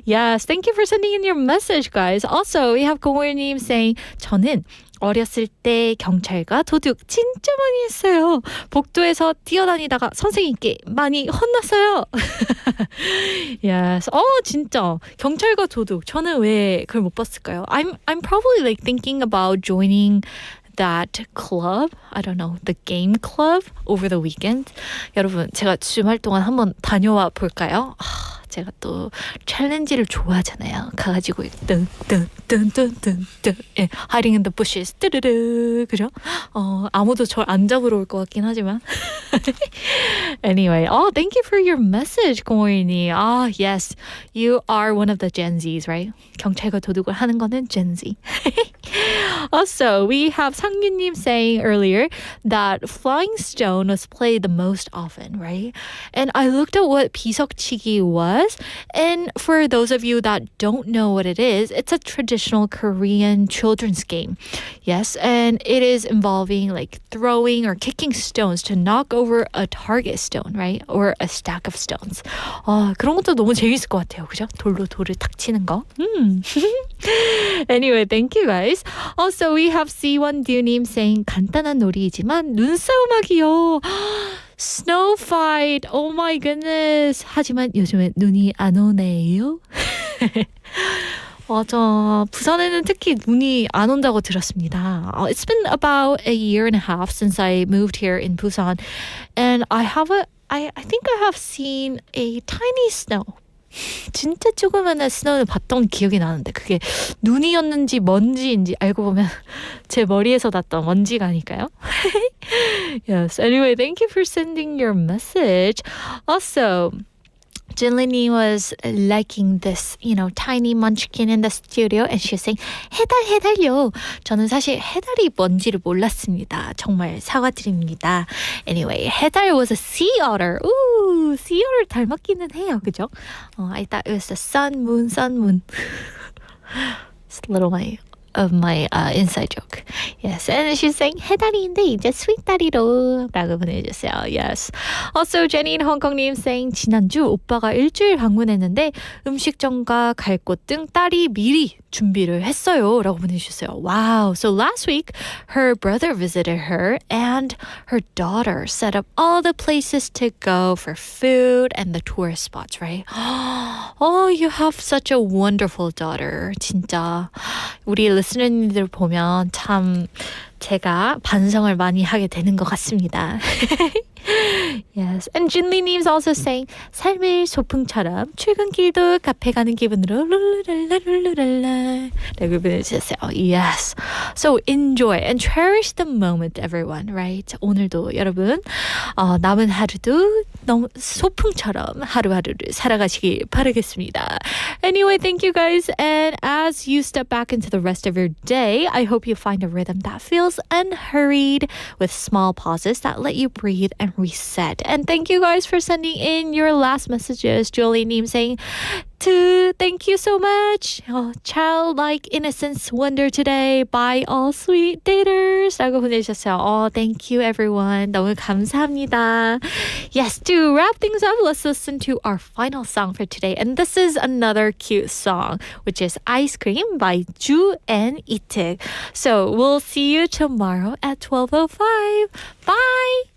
Yes, thank you for sending in your message, guys. Also, we have 공월님 saying, 저는 어렸을 때 경찰과 도둑 진짜 많이 했어요. 복도에서 뛰어다니다가 선생님께 많이 혼났어요. Yes. 진짜 경찰과 도둑. 저는 왜 그걸 못 봤을까요? I'm probably like thinking about joining that club, I don't know, the game club over the weekend. 여러분, 제가 주말 동안 한번 다녀와 볼까요? 제가 또 챌린지를 좋아하잖아요. 가가지고 뜬뜬뜬뜬뜬뜬 hiding in the bushes 뜨르르 그죠? 아무도 절 안 잡으러 올 것 같긴 하지만 anyway, thank you for your message, 공호인이. Yes, you are one of the Gen Zs, right? 경찰과 도둑을 하는 거는 Gen Z. Also, we have 상윤님 saying earlier that flying stone was played the most often, right? And I looked at what 비석치기 was. And for those of you that don't know what it is, it's a traditional Korean children's game. Yes, and it is involving like throwing or kicking stones to knock over a target stone, right? Or a stack of stones. 그런 것도 너무 재밌을 것 같아요. 그죠? 돌로 돌을 탁 치는 거. Anyway, thank you guys. Also, we have C1Du님 saying 간단한 놀이이지만 눈싸움하기요. Snow fight. Oh my goodness. 하지만 요즘엔 눈이 안 오네요. 맞아. 부산에는 특히 눈이 안 온다고 들었습니다. It's been about a year and a half since I moved here in Busan, and I think I have seen a tiny snow. 진짜 조그만한 스노우를 봤던 기억이 나는데 그게 눈이었는지 먼지인지 알고 보면 제 머리에서 났던 먼지가 아닐까요? Yes. Anyway, thank you for sending your message. Also, Jinlini was liking this, tiny munchkin in the studio, and she was saying, 해달요. 저는 사실 해달이 뭔지를 몰랐습니다. 정말 사과드립니다. Anyway, 해달 was a sea otter. Ooh, sea otter 닮았기는 해요, 그죠? I thought it was the sun, moon. It's a little of my inside joke. Yes, and she's saying 해달이인데 이제 스윗다리로 라고 보내주셨어요. Yes. Also, Jenny in Hong Kong님 saying 지난주 오빠가 일주일 방문했는데 음식점과 갈 곳 등 딸이 미리 준비를 했어요 라고 보내주셨어요. Wow. So last week, her brother visited her and her daughter set up all the places to go for food and the tourist spots, right? Oh, you have such a wonderful daughter. 진짜 우리 리스너님들 보면 참 제가 반성을 많이 하게 되는 것 같습니다. Yes. And Jinli님's also saying 삶의 소풍처럼 출근길도 카페 가는 기분으로 룰루랄라 라고 보내주셨어요. Yes. So enjoy and cherish the moment, everyone, right? 오늘도 여러분 남은 하루도 너무 소풍처럼 하루하루를 살아가시길 바라겠습니다. Anyway, thank you guys. And as you step back into the rest of your day, I hope you find a rhythm that feels unhurried with small pauses that let you breathe and reset. And thank you guys for sending in your last messages. Julie Neem saying, thank you so much. Childlike innocence wonder today by all sweet daters. 라고 보내주셨어요. Thank you everyone. 너무 감사합니다. Yes, to wrap things up, let's listen to our final song for today. And this is another cute song, which is Ice Cream by Ju and Itik. So we'll see you tomorrow at 12:05. Bye!